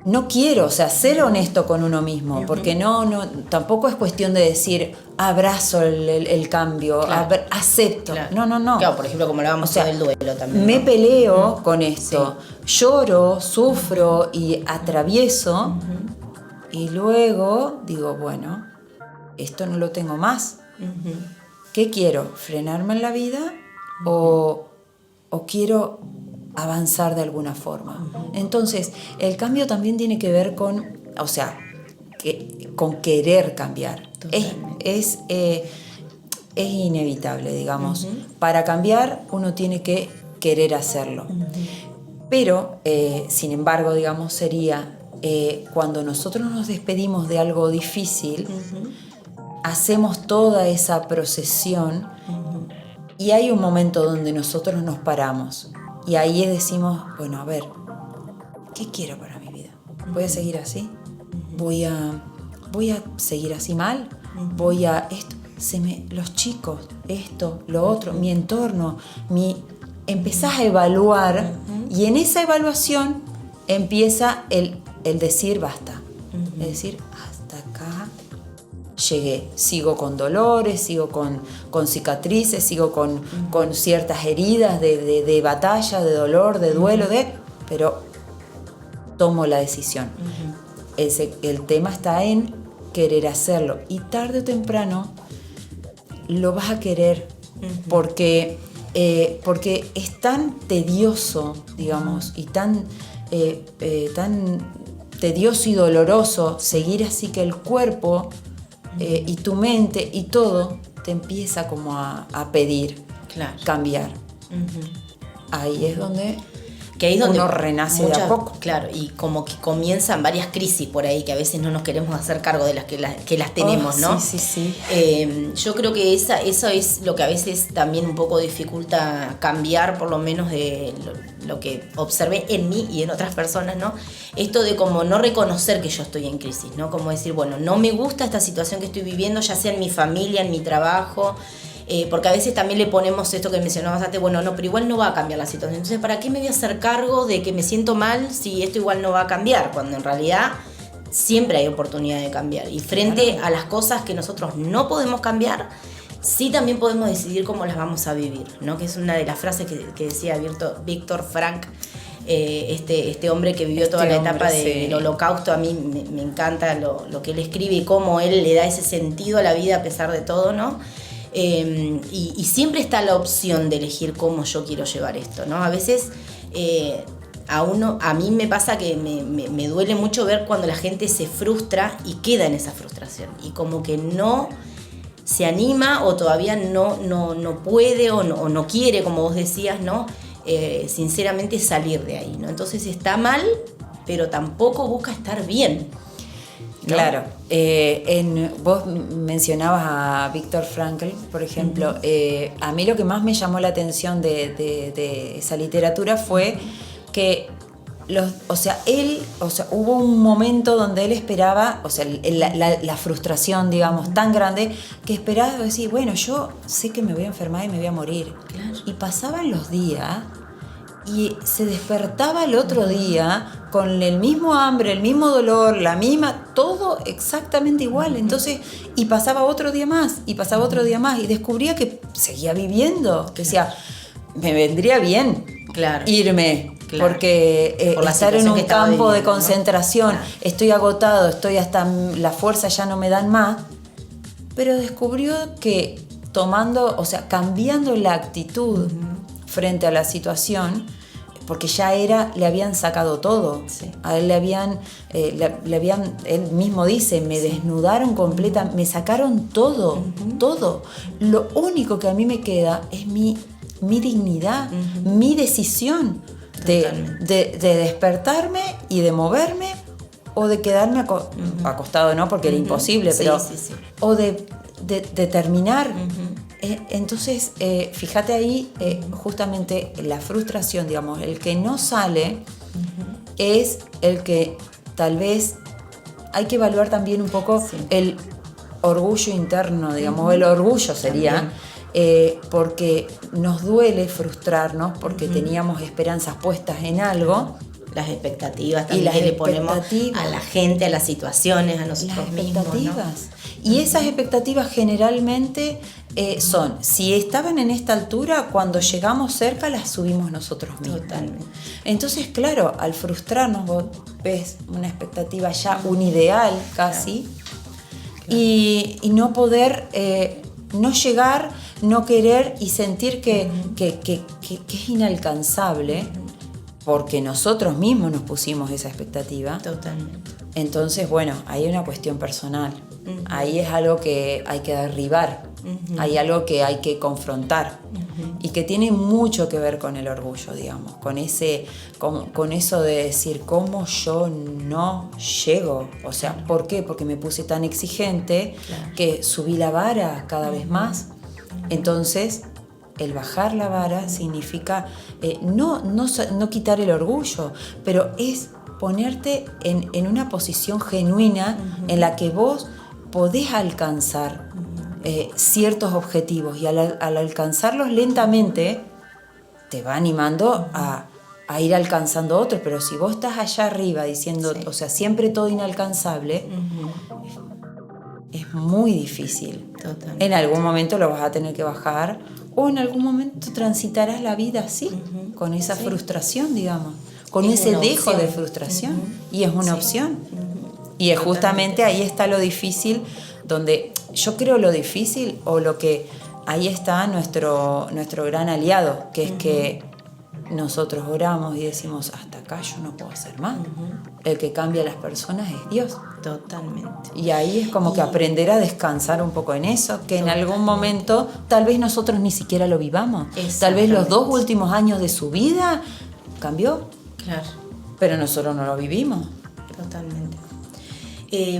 no quiero, o sea, ser honesto con uno mismo, porque tampoco es cuestión de decir abrazo el cambio, Claro. acepto. Claro. No. Claro, por ejemplo, como hablábamos del duelo también. Me ¿no? peleo con esto, lloro, sufro y atravieso, y luego digo, bueno, esto no lo tengo más. ¿Qué quiero? ¿Frenarme en la vida o quiero avanzar de alguna forma? Entonces, el cambio también tiene que ver con, o sea, con querer cambiar. Es inevitable, digamos. Para cambiar uno tiene que querer hacerlo. Pero, sin embargo, digamos, sería cuando nosotros nos despedimos de algo difícil, hacemos toda esa procesión y hay un momento donde nosotros nos paramos y ahí decimos, bueno, a ver, ¿qué quiero para mi vida? ¿Voy a seguir así? ¿Voy a seguir así mal? ¿Voy a esto? Los chicos, esto, lo otro, mi entorno, empezás a evaluar y en esa evaluación empieza el decir basta. Es decir, hasta acá llegué, sigo con dolores, sigo con cicatrices, sigo con ciertas heridas de batalla, de dolor, de duelo, pero tomo la decisión. El tema está en querer hacerlo y tarde o temprano lo vas a querer porque es tan tedioso, digamos, y tan tedioso y doloroso seguir así que el cuerpo y tu mente y todo te empieza como a pedir cambiar. Ahí es donde uno renace de a poco. Claro, y como que comienzan varias crisis por ahí que a veces no nos queremos hacer cargo de las que las tenemos, ¿no? Sí. Yo creo que eso es lo que a veces también un poco dificulta cambiar, por lo menos de lo que observé en mí y en otras personas, ¿no? Esto de como no reconocer que yo estoy en crisis, ¿no? Como decir, bueno, no me gusta esta situación que estoy viviendo, ya sea en mi familia, en mi trabajo. Porque a veces también le ponemos esto que mencionabas antes, bueno, no, pero igual no va a cambiar la situación. Entonces, ¿para qué me voy a hacer cargo de que me siento mal si esto igual no va a cambiar? Cuando en realidad siempre hay oportunidad de cambiar. Y frente a las cosas que nosotros no podemos cambiar, sí también podemos decidir cómo las vamos a vivir, ¿no? Que es una de las frases que decía Víctor Frank, este hombre que vivió toda la etapa del Holocausto. A mí me encanta lo que él escribe y cómo él le da ese sentido a la vida a pesar de todo, ¿no? Y siempre está la opción de elegir cómo yo quiero llevar esto, ¿no? A veces a mí me pasa que me duele mucho ver cuando la gente se frustra y queda en esa frustración y como que no se anima o todavía no puede o no quiere, como vos decías, ¿no? Sinceramente salir de ahí, ¿no? Entonces está mal, pero tampoco busca estar bien, ¿no? Claro. Vos mencionabas a Viktor Frankl, por ejemplo. A mí lo que más me llamó la atención de esa literatura fue que hubo un momento donde él esperaba, o sea, la frustración, digamos, tan grande, que esperaba decir, bueno, yo sé que me voy a enfermar y me voy a morir. Claro. Y pasaban los días y se despertaba el otro día con el mismo hambre, el mismo dolor, todo exactamente igual. Entonces, y pasaba otro día más, y descubría que seguía viviendo. Decía, me vendría bien irme, porque por estar en un campo de concentración, ¿no? Estoy agotado, estoy hasta las fuerzas ya no me dan más. Pero descubrió que cambiando la actitud frente a la situación, porque ya le habían sacado todo. Sí. A él él mismo dice, me desnudaron completa, me sacaron todo, todo. Lo único que a mí me queda es mi dignidad, mi decisión de despertarme y de moverme, o de quedarme acostado, ¿no? Porque era imposible, pero o de terminar. Entonces, fíjate ahí, justamente la frustración, digamos, el que no sale es el que tal vez hay que evaluar también un poco el orgullo interno, digamos, el orgullo sería, porque nos duele frustrarnos porque teníamos esperanzas puestas en algo las expectativas Y también las que le ponemos expectativas. a la gente, a las situaciones, a nosotros Las mismos, ¿no? expectativas. Y esas expectativas generalmente son, si estaban en esta altura, cuando llegamos cerca las subimos nosotros mismos. Totalmente. Entonces, claro, al frustrarnos, vos ves una expectativa ya, un ideal casi, y no poder, no llegar, no querer y sentir que es inalcanzable, porque nosotros mismos nos pusimos esa expectativa. Totalmente. Entonces, bueno, ahí hay una cuestión personal. Ahí es algo que hay que derribar. Hay algo que hay que confrontar. Y que tiene mucho que ver con el orgullo, digamos. Con eso de decir, ¿cómo yo no llego? O sea, ¿por qué? Porque me puse tan exigente que subí la vara cada vez más. Entonces, el bajar la vara significa no quitar el orgullo, pero es ponerte en una posición genuina en la que vos podés alcanzar ciertos objetivos, y al alcanzarlos lentamente te va animando a ir alcanzando otros. Pero si vos estás allá arriba diciendo, o sea, siempre todo inalcanzable, es muy difícil. Totalmente. En algún momento lo vas a tener que bajar, o en algún momento transitarás la vida así, con esa frustración, digamos, con Es ese una dejo opción. de frustración. Y es una opción. Y es justamente ahí está lo difícil, donde yo creo lo difícil, o lo que ahí está nuestro gran aliado, que es que nosotros oramos y decimos, hasta acá yo no puedo hacer más. El que cambia a las personas es Dios. Totalmente. Y ahí es como que aprender a descansar un poco en eso, que en algún momento tal vez nosotros ni siquiera lo vivamos. Tal vez los 2 últimos años de su vida cambió, Claro. pero nosotros no lo vivimos. Totalmente.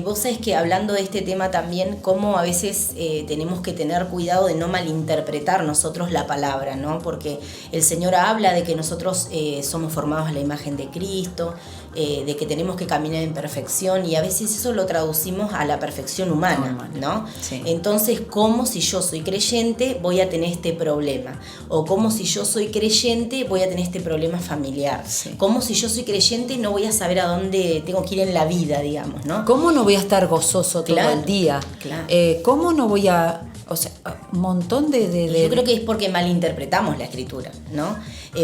Vos sabés que hablando de este tema también, cómo a veces tenemos que tener cuidado de no malinterpretar nosotros la palabra, ¿no? Porque el Señor habla de que nosotros somos formados a la imagen de Cristo, de que tenemos que caminar en perfección, y a veces eso lo traducimos a la perfección humana, ¿no? Sí. Entonces, ¿cómo si yo soy creyente voy a tener este problema? O ¿cómo si yo soy creyente voy a tener este problema familiar? Sí. ¿Cómo si yo soy creyente no voy a saber a dónde tengo que ir en la vida, digamos, ¿no? ¿Cómo no voy a estar gozoso todo Claro, el día? claro. ¿Cómo no voy a...? O sea, un montón de... Yo creo que es porque malinterpretamos la escritura, ¿no?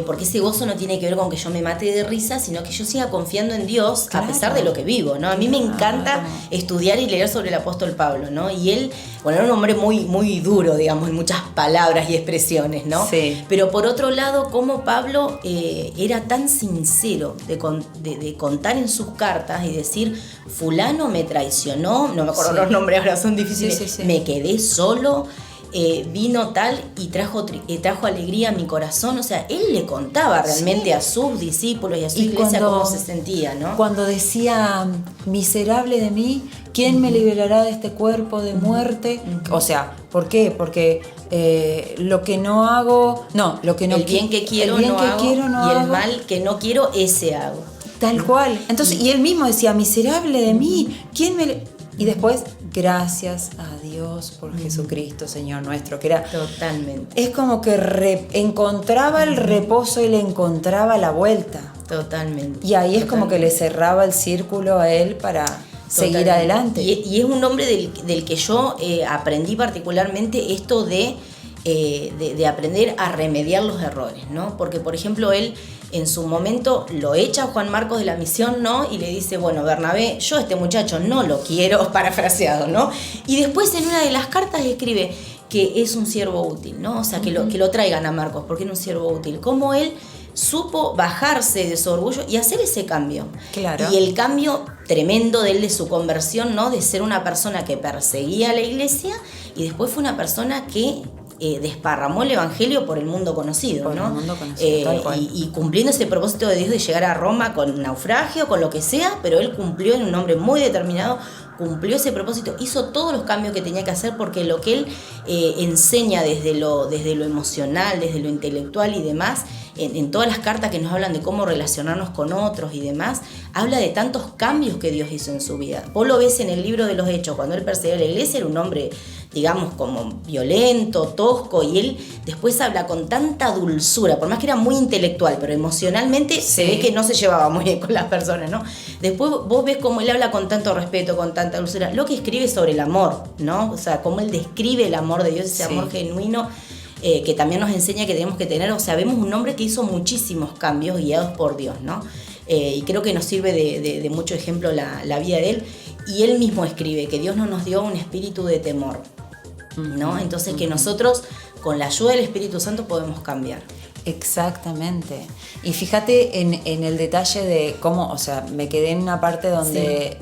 Porque ese gozo no tiene que ver con que yo me mate de risa, sino que yo siga confiando en Dios Claro. a pesar de lo que vivo, ¿no? A mí me encanta estudiar y leer sobre el apóstol Pablo, ¿no? Y él, bueno, era un hombre muy, muy duro, digamos, en muchas palabras y expresiones, ¿no? Sí. Pero por otro lado, como Pablo era tan sincero de contar en sus cartas y decir, fulano me traicionó, no me acuerdo los nombres ahora, son difíciles, Sí. me quedé solo, vino tal y trajo alegría a mi corazón. O sea, él le contaba realmente a sus discípulos y a su iglesia cómo se sentía, ¿no? Cuando decía, miserable de mí, ¿quién me liberará de este cuerpo de muerte? O sea, ¿por qué? Porque lo que no hago, lo que no el bien que quiero el bien no que hago, quiero no y el hago. mal que no quiero, ese hago. Tal cual. Entonces, y él mismo decía, miserable de mí, ¿quién me...? Y después, gracias a Dios por Jesucristo, Señor nuestro, que era... Totalmente. Es como que encontraba el reposo y le encontraba la vuelta. Totalmente. Y ahí es como que le cerraba el círculo a él para seguir adelante. Y es un hombre del que yo aprendí particularmente esto de aprender a remediar los errores, ¿no? Porque, por ejemplo, él en su momento lo echa a Juan Marcos de la misión, ¿no? Y le dice, bueno, Bernabé, yo a este muchacho no lo quiero, parafraseado, ¿no? Y después en una de las cartas escribe que es un siervo útil, ¿no? O sea, que lo traigan a Marcos, porque era un siervo útil. Cómo él supo bajarse de su orgullo y hacer ese cambio. Claro. Y el cambio tremendo de él, de su conversión, ¿no? De ser una persona que perseguía a la iglesia y después fue una persona que desparramó el evangelio por el mundo conocido, Por ¿no? el mundo conocido, tal cual. Y cumpliendo ese propósito de Dios de llegar a Roma con naufragio, con lo que sea, pero él cumplió en un hombre muy determinado, cumplió ese propósito, hizo todos los cambios que tenía que hacer, porque lo que él enseña desde lo emocional, desde lo intelectual y demás, en todas las cartas que nos hablan de cómo relacionarnos con otros y demás, habla de tantos cambios que Dios hizo en su vida. Vos lo ves en el libro de los Hechos, cuando él perseguía a la iglesia, era un hombre, digamos, como violento, tosco, y él después habla con tanta dulzura, por más que era muy intelectual, pero emocionalmente se ve que no se llevaba muy bien con las personas, ¿no? Después vos ves cómo él habla con tanto respeto, con tanta dulzura, lo que escribe sobre el amor, ¿no? O sea, cómo él describe el amor de Dios, ese amor genuino, que también nos enseña que tenemos que tener. O sea, vemos un hombre que hizo muchísimos cambios guiados por Dios, ¿no? Y creo que nos sirve de mucho ejemplo la vida de él. Y él mismo escribe que Dios no nos dio un espíritu de temor, ¿no? Entonces que nosotros, con la ayuda del Espíritu Santo, podemos cambiar. Exactamente. Y fíjate en el detalle de cómo, o sea, me quedé en una parte donde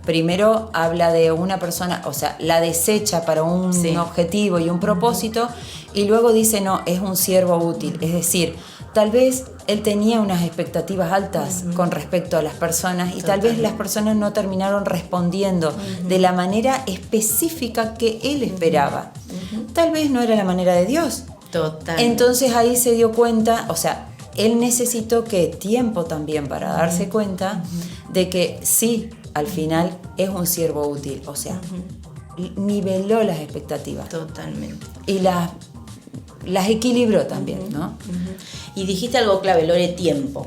primero habla de una persona, o sea, la desecha para un objetivo y un propósito, y luego dice, no, es un siervo útil. Es decir, tal vez él tenía unas expectativas altas con respecto a las personas, y tal vez las personas no terminaron respondiendo de la manera específica que él esperaba. Tal vez no era la manera de Dios. Total. Entonces ahí se dio cuenta, o sea, él necesitó tiempo también para darse cuenta de que sí, al final es un siervo útil. O sea, niveló las expectativas. Totalmente. Y las equilibró también, ¿no? Y dijiste algo clave, Lore, tiempo.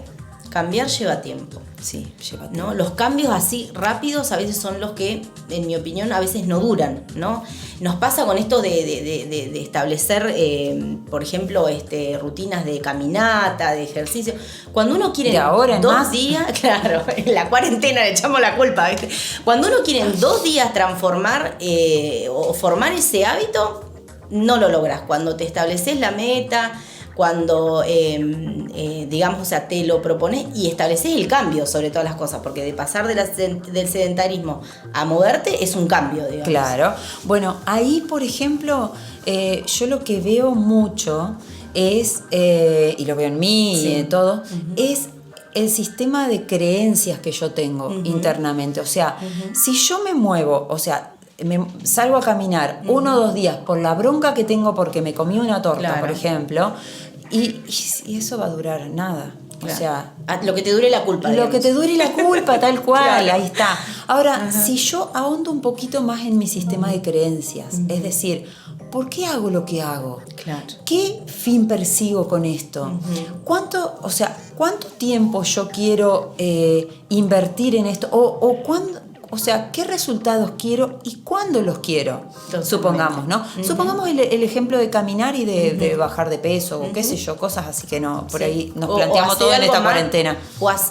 Cambiar lleva tiempo. Sí, lleva tiempo. ¿No? Los cambios así rápidos a veces son los que, en mi opinión, a veces no duran, ¿no? Nos pasa con esto de establecer, por ejemplo, rutinas de caminata, de ejercicio. Cuando uno quiere en 2 días, claro, en la cuarentena le echamos la culpa, ¿viste? Cuando uno quiere en 2 días transformar o formar ese hábito, no lo logras. Cuando te estableces la meta, cuando, digamos, o sea, te lo propones y estableces el cambio sobre todas las cosas, porque de pasar del sedentarismo a moverte es un cambio, digamos. Claro. Bueno, ahí, por ejemplo, yo lo que veo mucho es, y lo veo en mí y en todo, es el sistema de creencias que yo tengo internamente. O sea, si yo me muevo, o sea, salgo a caminar 1 o 2 días por la bronca que tengo porque me comí una torta, por ejemplo, y eso va a durar nada. Claro. O sea, lo que te dure la culpa. Lo que te dure la culpa, tal cual, claro. Ahí está. Ahora, si yo ahondo un poquito más en mi sistema de creencias, es decir, ¿por qué hago lo que hago? Claro. ¿Qué fin persigo con esto? ¿Cuánto tiempo yo quiero invertir en esto? O sea, ¿qué resultados quiero y cuándo los quiero? Totalmente. Supongamos, ¿no? Supongamos el ejemplo de caminar y de bajar de peso, o qué sé yo, cosas así que no, por ahí nos planteamos todo en esta cuarentena.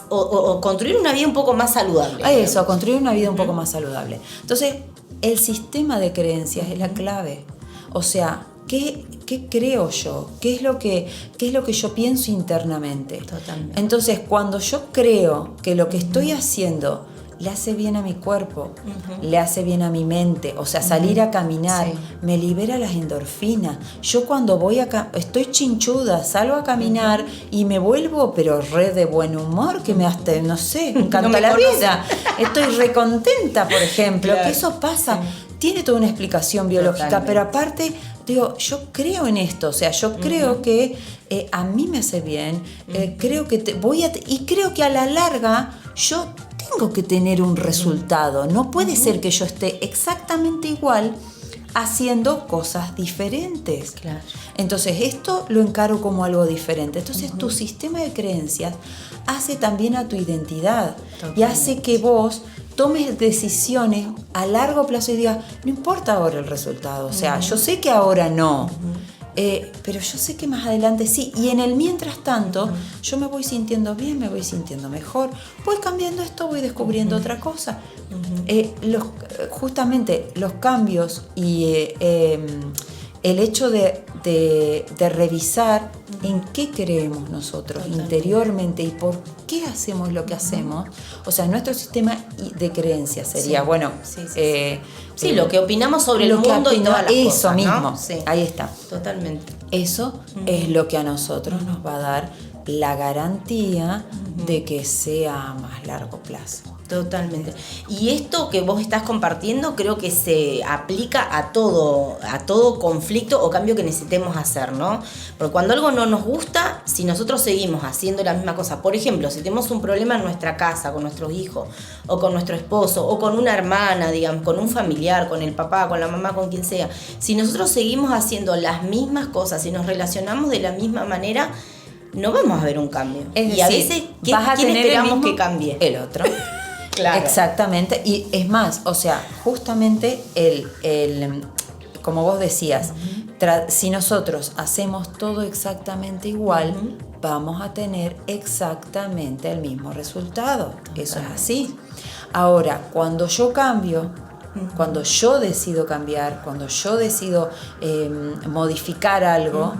O construir una vida un poco más saludable. Eso, construir una vida un poco más saludable. Entonces, el sistema de creencias es la clave. O sea, ¿qué creo yo? ¿Qué es lo que yo pienso internamente? Totalmente. Entonces, cuando yo creo que lo que estoy haciendo le hace bien a mi cuerpo, le hace bien a mi mente, o sea, salir a caminar, me libera las endorfinas. Yo cuando estoy chinchuda, salgo a caminar y me vuelvo, pero re de buen humor, que me hasta, no sé, me encanta la vida. Estoy recontenta, por ejemplo, que eso pasa. Tiene toda una explicación biológica, pero aparte, digo, yo creo en esto, o sea, yo creo que a mí me hace bien, creo que y creo que a la larga yo tengo que tener un resultado. No puede ser que yo esté exactamente igual haciendo cosas diferentes. Claro. Entonces esto lo encaro como algo diferente. Entonces tu sistema de creencias hace también a tu identidad. Totalmente. Y hace que vos tomes decisiones a largo plazo y digas, no importa ahora el resultado. O sea, yo sé que ahora no. Pero yo sé que más adelante sí, y en el mientras tanto yo me voy sintiendo bien, me voy sintiendo mejor, voy cambiando esto, voy descubriendo otra cosa. Justamente los cambios y el hecho de revisar en qué creemos nosotros interiormente y por qué hacemos lo que hacemos, o sea, nuestro sistema de creencias sería, lo que opinamos sobre el mundo y todas las cosas, eso mismo, ¿no? Sí. Ahí está. Totalmente. Eso es lo que a nosotros nos va a dar la garantía de que sea a más largo plazo. Totalmente. Y esto que vos estás compartiendo creo que se aplica a todo conflicto o cambio que necesitemos hacer, ¿no? Porque cuando algo no nos gusta, si nosotros seguimos haciendo la misma cosa, por ejemplo, si tenemos un problema en nuestra casa, con nuestros hijos, o con nuestro esposo, o con una hermana, digamos, con un familiar, con el papá, con la mamá, con quien sea, si nosotros seguimos haciendo las mismas cosas, si nos relacionamos de la misma manera, no vamos a ver un cambio. Es decir, y a veces, ¿quién esperamos que cambie? El otro. Claro. Exactamente, y es más, o sea, justamente como vos decías, si nosotros hacemos todo exactamente igual, vamos a tener exactamente el mismo resultado. Eso es así. Ahora, cuando yo cambio, cuando yo decido cambiar, cuando yo decido modificar algo,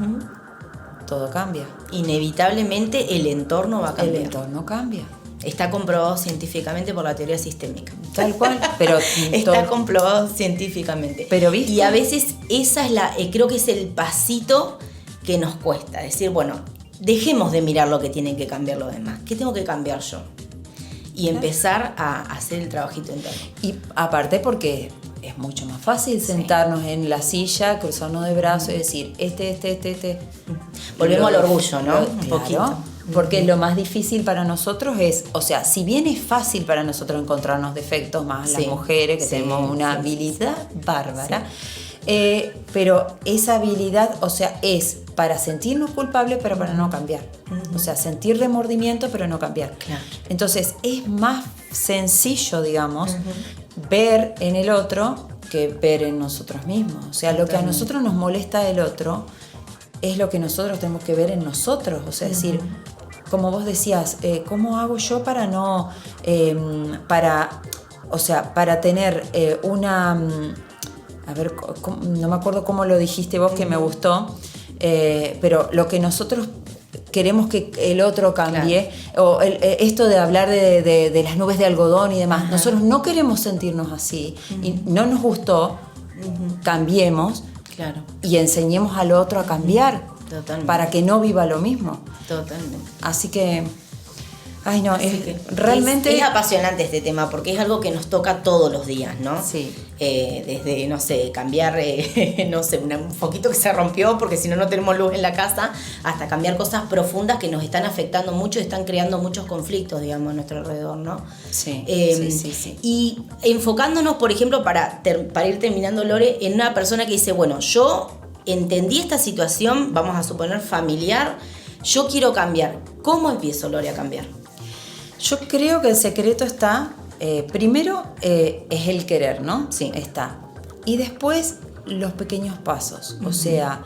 todo cambia. Inevitablemente el entorno va a cambiar. El entorno cambia. Está comprobado científicamente por la teoría sistémica. Tal cual, pero está comprobado científicamente. Pero ¿viste? Y a veces esa es creo que es el pasito que nos cuesta. Decir, bueno, dejemos de mirar lo que tienen que cambiar los demás. ¿Qué tengo que cambiar yo? Y empezar a hacer el trabajito interno. Y aparte porque es mucho más fácil sentarnos en la silla, cruzarnos de brazos y decir, Volvemos al orgullo, ¿no? Un poquito. Porque lo más difícil para nosotros es, o sea, si bien es fácil para nosotros encontrarnos defectos, más las mujeres que tenemos una habilidad bárbara, pero esa habilidad, o sea, es para sentirnos culpables pero para no cambiar. O sea, sentir remordimiento pero no cambiar. Claro. Entonces es más sencillo, digamos, ver en el otro que ver en nosotros mismos. O sea, lo que a nosotros nos molesta del otro es lo que nosotros tenemos que ver en nosotros. O sea, decir, como vos decías, ¿cómo hago yo para no, para tener una, a ver, no me acuerdo cómo lo dijiste vos que me gustó, pero lo que nosotros queremos que el otro cambie, o esto de hablar de las nubes de algodón y demás, nosotros no queremos sentirnos así, y no nos gustó, cambiemos. Claro. Y enseñemos al otro a cambiar. Totalmente. Para que no viva lo mismo. Totalmente. Así que, ay no, realmente... Es apasionante este tema porque es algo que nos toca todos los días, ¿no? Sí. Desde, no sé, cambiar, no sé, un foquito que se rompió porque si no, no tenemos luz en la casa, hasta cambiar cosas profundas que nos están afectando mucho y están creando muchos conflictos, digamos, a nuestro alrededor, ¿no? Sí, sí. Y enfocándonos, por ejemplo, para ir terminando, Lore, en una persona que dice, bueno, yo entendí esta situación, vamos a suponer familiar, yo quiero cambiar. ¿Cómo empiezo, Lore, a cambiar? Yo creo que el secreto está, primero es el querer, ¿no? Sí. Está. Y después los pequeños pasos, o sea,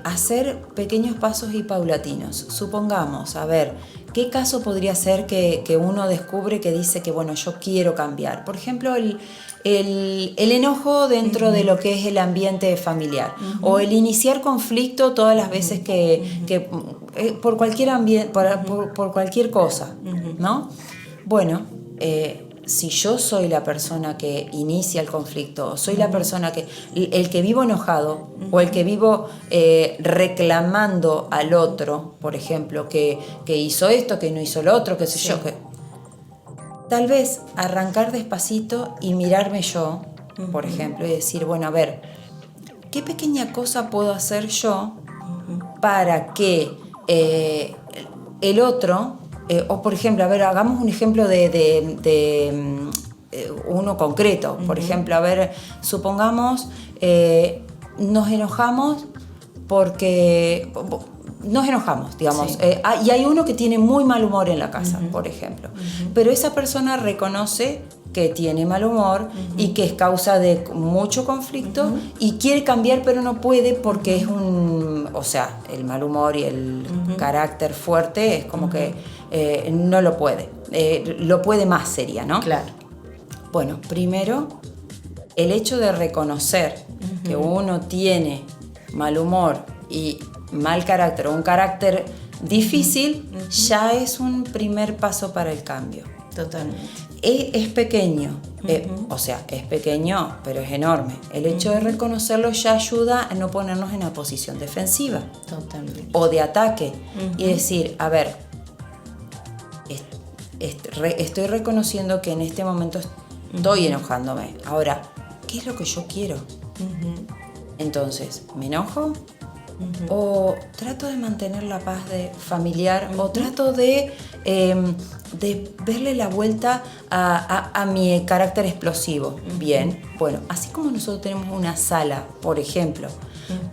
hacer pequeños pasos y paulatinos. Supongamos, a ver, ¿qué caso podría ser que uno descubre que dice que, bueno, yo quiero cambiar? Por ejemplo, el enojo dentro de lo que es el ambiente familiar, o el iniciar conflicto todas las veces que por cualquier ambiente, por cualquier cosa, ¿no? Bueno, si yo soy la persona que inicia el conflicto, soy la persona el que vivo enojado, o el que vivo reclamando al otro, por ejemplo, que hizo esto, que no hizo lo otro, qué sé yo, tal vez arrancar despacito y mirarme yo, por ejemplo, y decir, bueno, a ver, ¿qué pequeña cosa puedo hacer yo para que el otro, o por ejemplo, a ver, hagamos un ejemplo de uno concreto, por ejemplo, a ver, supongamos, nos enojamos porque... Nos enojamos, digamos, y hay uno que tiene muy mal humor en la casa, por ejemplo, pero esa persona reconoce que tiene mal humor y que es causa de mucho conflicto y quiere cambiar pero no puede porque es el mal humor y el carácter fuerte es como que no lo puede, lo puede más sería, ¿no? Claro. Bueno, primero, el hecho de reconocer que uno tiene mal humor y mal carácter o un carácter difícil, ya es un primer paso para el cambio. Totalmente. Es pequeño, o sea, es pequeño, pero es enorme. El hecho de reconocerlo ya ayuda a no ponernos en una posición defensiva. Totalmente. O de ataque. Y decir, a ver, estoy reconociendo que en este momento estoy enojándome. Ahora, ¿qué es lo que yo quiero? Entonces, ¿me enojo? O trato de mantener la paz familiar, o trato de verle la vuelta a mi carácter explosivo. Bien, bueno, así como nosotros tenemos una sala, por ejemplo,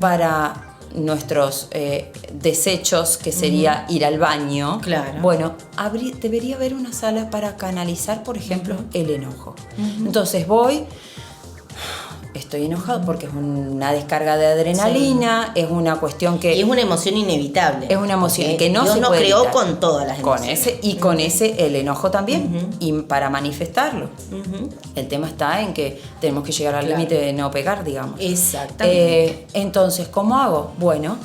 para nuestros desechos, que sería ir al baño, claro. Bueno, debería haber una sala para canalizar, por ejemplo, el enojo. Entonces estoy enojado porque es una descarga de adrenalina, es una cuestión que... Y es una emoción inevitable. Es una emoción que no Dios se nos puede creó evitar. con todas las emociones. Con ese el enojo también, y para manifestarlo. El tema está en que tenemos que llegar al límite de no pegar, digamos. Exactamente. Entonces, ¿cómo hago? Bueno,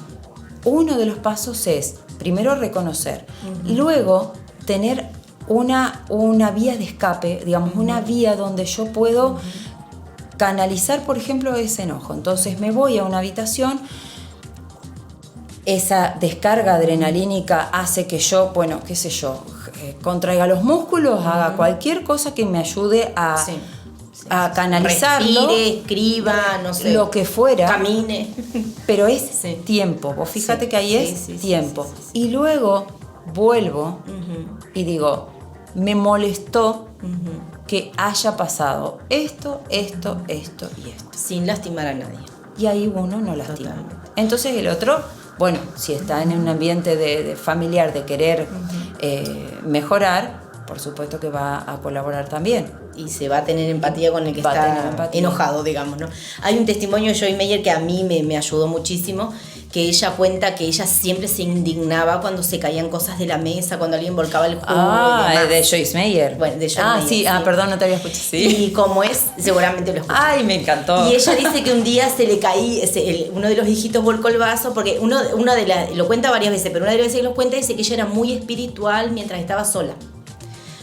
uno de los pasos es, primero reconocer, luego tener una vía de escape, digamos, una vía donde yo puedo... canalizar, por ejemplo, ese enojo. Entonces me voy a una habitación, esa descarga adrenalínica hace que yo, bueno, qué sé yo, contraiga los músculos, haga cualquier cosa que me ayude a canalizarlo. Respire, escriba, no sé. Lo que fuera. Camine. Pero es tiempo. Vos fíjate que ahí es tiempo. Y luego vuelvo y digo, me molestó que haya pasado esto y esto. Sin lastimar a nadie. Y ahí uno no lastima. Totalmente. Entonces el otro, bueno, si está en un ambiente de familiar, de querer mejorar, por supuesto que va a colaborar también. Y se va a tener empatía con el que está enojado, digamos, ¿no? Hay un testimonio de Joy Meyer que a mí me ayudó muchísimo, que ella cuenta que ella siempre se indignaba cuando se caían cosas de la mesa, cuando alguien volcaba el jugo y demás. De Joyce Meyer. Bueno, de Joyce Meyer, sí, perdón, no te había escuchado. Sí. Y como es, seguramente lo escuché. Ay, me encantó. Y ella dice que un día se le caía, uno de los hijitos volcó el vaso, porque lo cuenta varias veces, pero una de las veces que lo cuenta dice que ella era muy espiritual mientras estaba sola.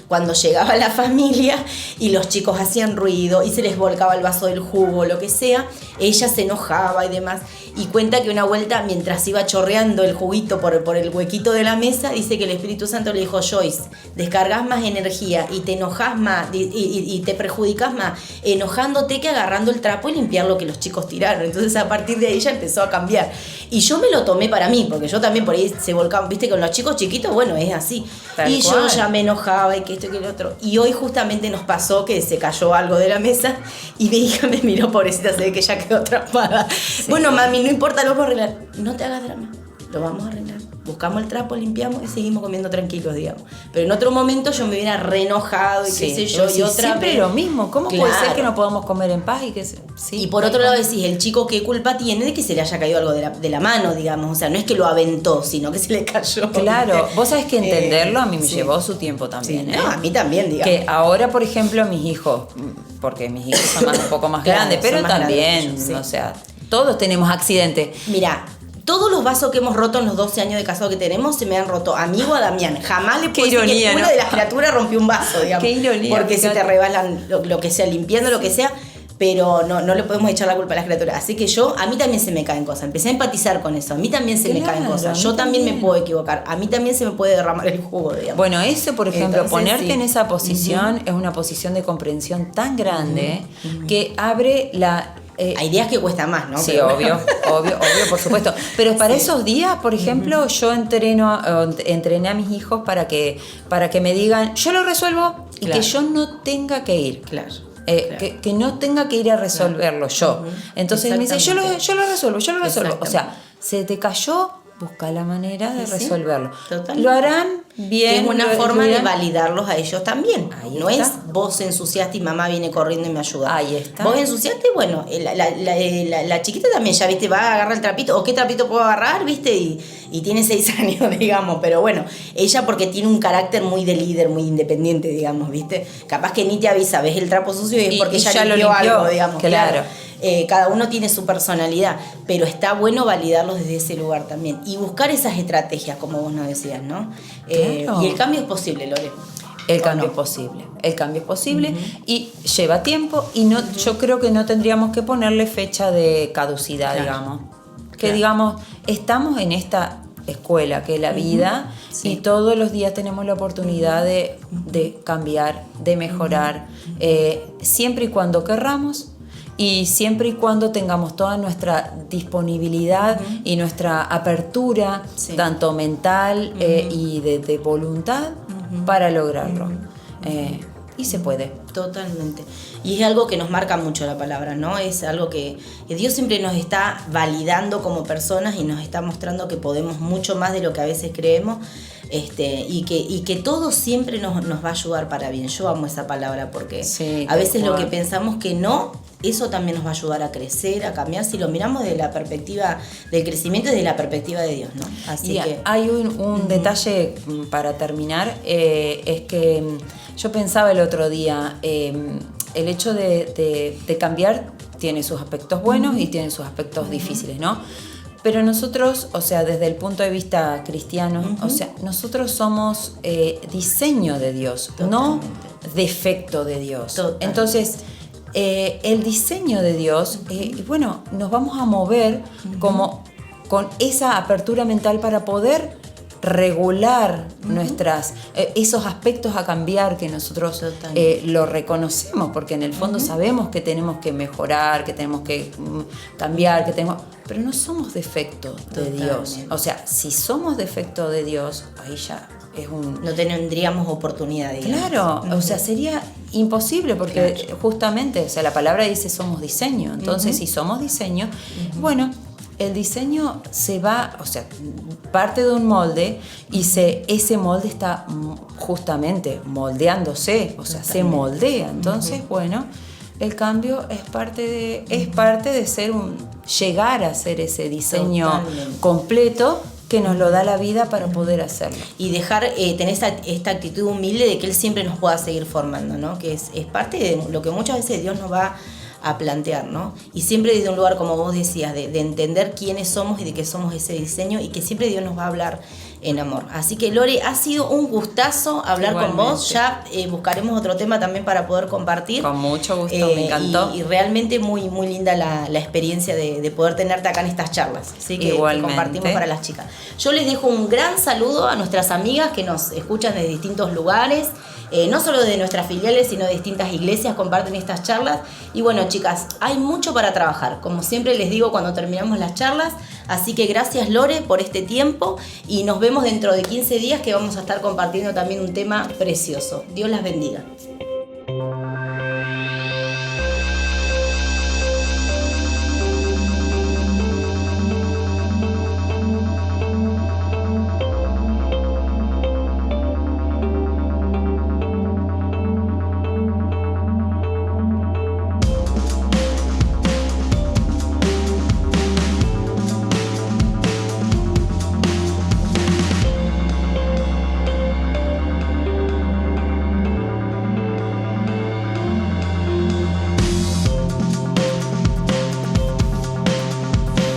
Cuando llegaba la familia y los chicos hacían ruido y se les volcaba el vaso del jugo o lo que sea, ella se enojaba y demás. Y cuenta que una vuelta, mientras iba chorreando el juguito por el huequito de la mesa, dice que el Espíritu Santo le dijo: Joyce, descargas más energía y te enojas más y te perjudicas más enojándote que agarrando el trapo y limpiar lo que los chicos tiraron. Entonces a partir de ahí ella empezó a cambiar. Y yo me lo tomé para mí, porque yo también por ahí se volcaba, viste, con los chicos chiquitos, bueno, es así. Tal y cual. yo ya me enojaba y que esto y que lo otro. Y hoy justamente nos pasó que se cayó algo de la mesa y mi hija me miró, pobrecita, se ve que ya quedó atrapada. Sí. Bueno, mami, no importa, lo vamos a arreglar. No te hagas drama, lo vamos a arreglar. Buscamos el trapo, limpiamos y seguimos comiendo tranquilos, digamos. Pero en otro momento yo me hubiera reenojado y qué sé yo. Y otra siempre vez lo mismo. ¿Cómo puede ser que no podamos comer en paz? Y por otro lado decís, el chico, ¿qué culpa tiene de que se le haya caído algo de la mano, digamos? O sea, no es que lo aventó, sino que se le cayó. Claro, vos sabés que entenderlo a mí me llevó su tiempo también. Sí. No, a mí también, digamos. Que ahora, por ejemplo, mis hijos, porque mis hijos son un poco más grandes, pero también, o sea, todos tenemos accidentes. Mira, todos los vasos que hemos roto en los 12 años de casado que tenemos se me han roto a mí o a Damián. Jamás le puedo decir que una de las criaturas rompió un vaso, digamos. Qué ironía. Porque se te rebalan lo que sea, limpiando lo que sea, pero no le podemos echar la culpa a las criaturas. Así que a mí también se me caen cosas. Empecé a empatizar con eso. A mí también se me caen cosas. Yo también me puedo equivocar. A mí también se me puede derramar el jugo, digamos. Bueno, eso, por ejemplo, ponerte en esa posición es una posición de comprensión tan grande que abre la... hay días que cuesta más, ¿no? Sí, obvio, por supuesto. Pero para esos días, por ejemplo, yo entrené a mis hijos para que me digan, yo lo resuelvo y que yo no tenga que ir. Claro. Que no tenga que ir a resolverlo yo. Entonces me dice, yo lo resuelvo. O sea, se te cayó, busca la manera de resolverlo. Totalmente. Lo harán bien. Es una forma de validarlos a ellos también. Ahí no está. Es vos ensuciaste y mamá viene corriendo y me ayuda. Ahí está. Vos ensuciaste, bueno, la chiquita también ya, viste, va a agarrar el trapito, o qué trapito puedo agarrar, viste, y tiene 6 años, digamos, pero bueno, ella porque tiene un carácter muy de líder, muy independiente, digamos, viste, capaz que ni te avisa, ves el trapo sucio y es porque ya lo limpió limpió, algo, digamos, claro. Cada uno tiene su personalidad, pero está bueno validarlos desde ese lugar también y buscar esas estrategias, como vos nos decías, ¿no? Claro. Y el cambio es posible, Lore. El cambio es posible. El cambio es posible y lleva tiempo y no, yo creo que no tendríamos que ponerle fecha de caducidad, digamos. Que digamos, estamos en esta escuela que es la vida y todos los días tenemos la oportunidad de cambiar, de mejorar, siempre y cuando querramos y siempre y cuando tengamos toda nuestra disponibilidad y nuestra apertura, tanto mental y de voluntad para lograrlo. Y se puede. Totalmente. Y es algo que nos marca mucho la palabra, ¿no? Es algo que Dios siempre nos está validando como personas y nos está mostrando que podemos mucho más de lo que a veces creemos, y que todo siempre nos va a ayudar para bien. Yo amo esa palabra porque a veces lo que pensamos que no, eso también nos va a ayudar a crecer, a cambiar, si lo miramos desde la perspectiva del crecimiento y desde la perspectiva de Dios, ¿no? Así que hay un detalle para terminar, es que yo pensaba el otro día, el hecho de cambiar tiene sus aspectos buenos y tiene sus aspectos difíciles, ¿no? Pero nosotros, o sea, desde el punto de vista cristiano, o sea, nosotros somos diseño de Dios, no defecto de Dios. Totalmente. Entonces, el diseño de Dios, bueno, nos vamos a mover como con esa apertura mental para poder regular esos aspectos a cambiar que nosotros lo reconocemos, porque en el fondo sabemos que tenemos que mejorar, que tenemos que cambiar, pero no somos defecto de Dios. O sea, si somos defecto de Dios, ahí ya es no tendríamos oportunidad, digamos. Claro, o sea, sería imposible porque justamente, o sea, la palabra dice somos diseño. Entonces, si somos diseño, bueno, el diseño se va, o sea, parte de un molde y ese molde está justamente moldeándose, o sea, se moldea. Entonces, bueno, el cambio es parte de ser llegar a ser ese diseño completo que nos lo da la vida para poder hacerlo. Y tener esta actitud humilde de que Él siempre nos pueda seguir formando, ¿no? Que es parte de lo que muchas veces Dios nos va a plantear, ¿no? Y siempre desde un lugar, como vos decías, de entender quiénes somos y de que somos ese diseño y que siempre Dios nos va a hablar en amor. Así que, Lore, ha sido un gustazo hablar con vos. Ya buscaremos otro tema también para poder compartir. Con mucho gusto, me encantó. Y realmente muy, muy linda la experiencia de poder tenerte acá en estas charlas. Así que compartimos para las chicas. Yo les dejo un gran saludo a nuestras amigas que nos escuchan desde distintos lugares. No solo de nuestras filiales, sino de distintas iglesias comparten estas charlas. Y bueno, chicas, hay mucho para trabajar, como siempre les digo cuando terminamos las charlas. Así que gracias, Lore, por este tiempo y nos vemos dentro de 15 días que vamos a estar compartiendo también un tema precioso. Dios las bendiga.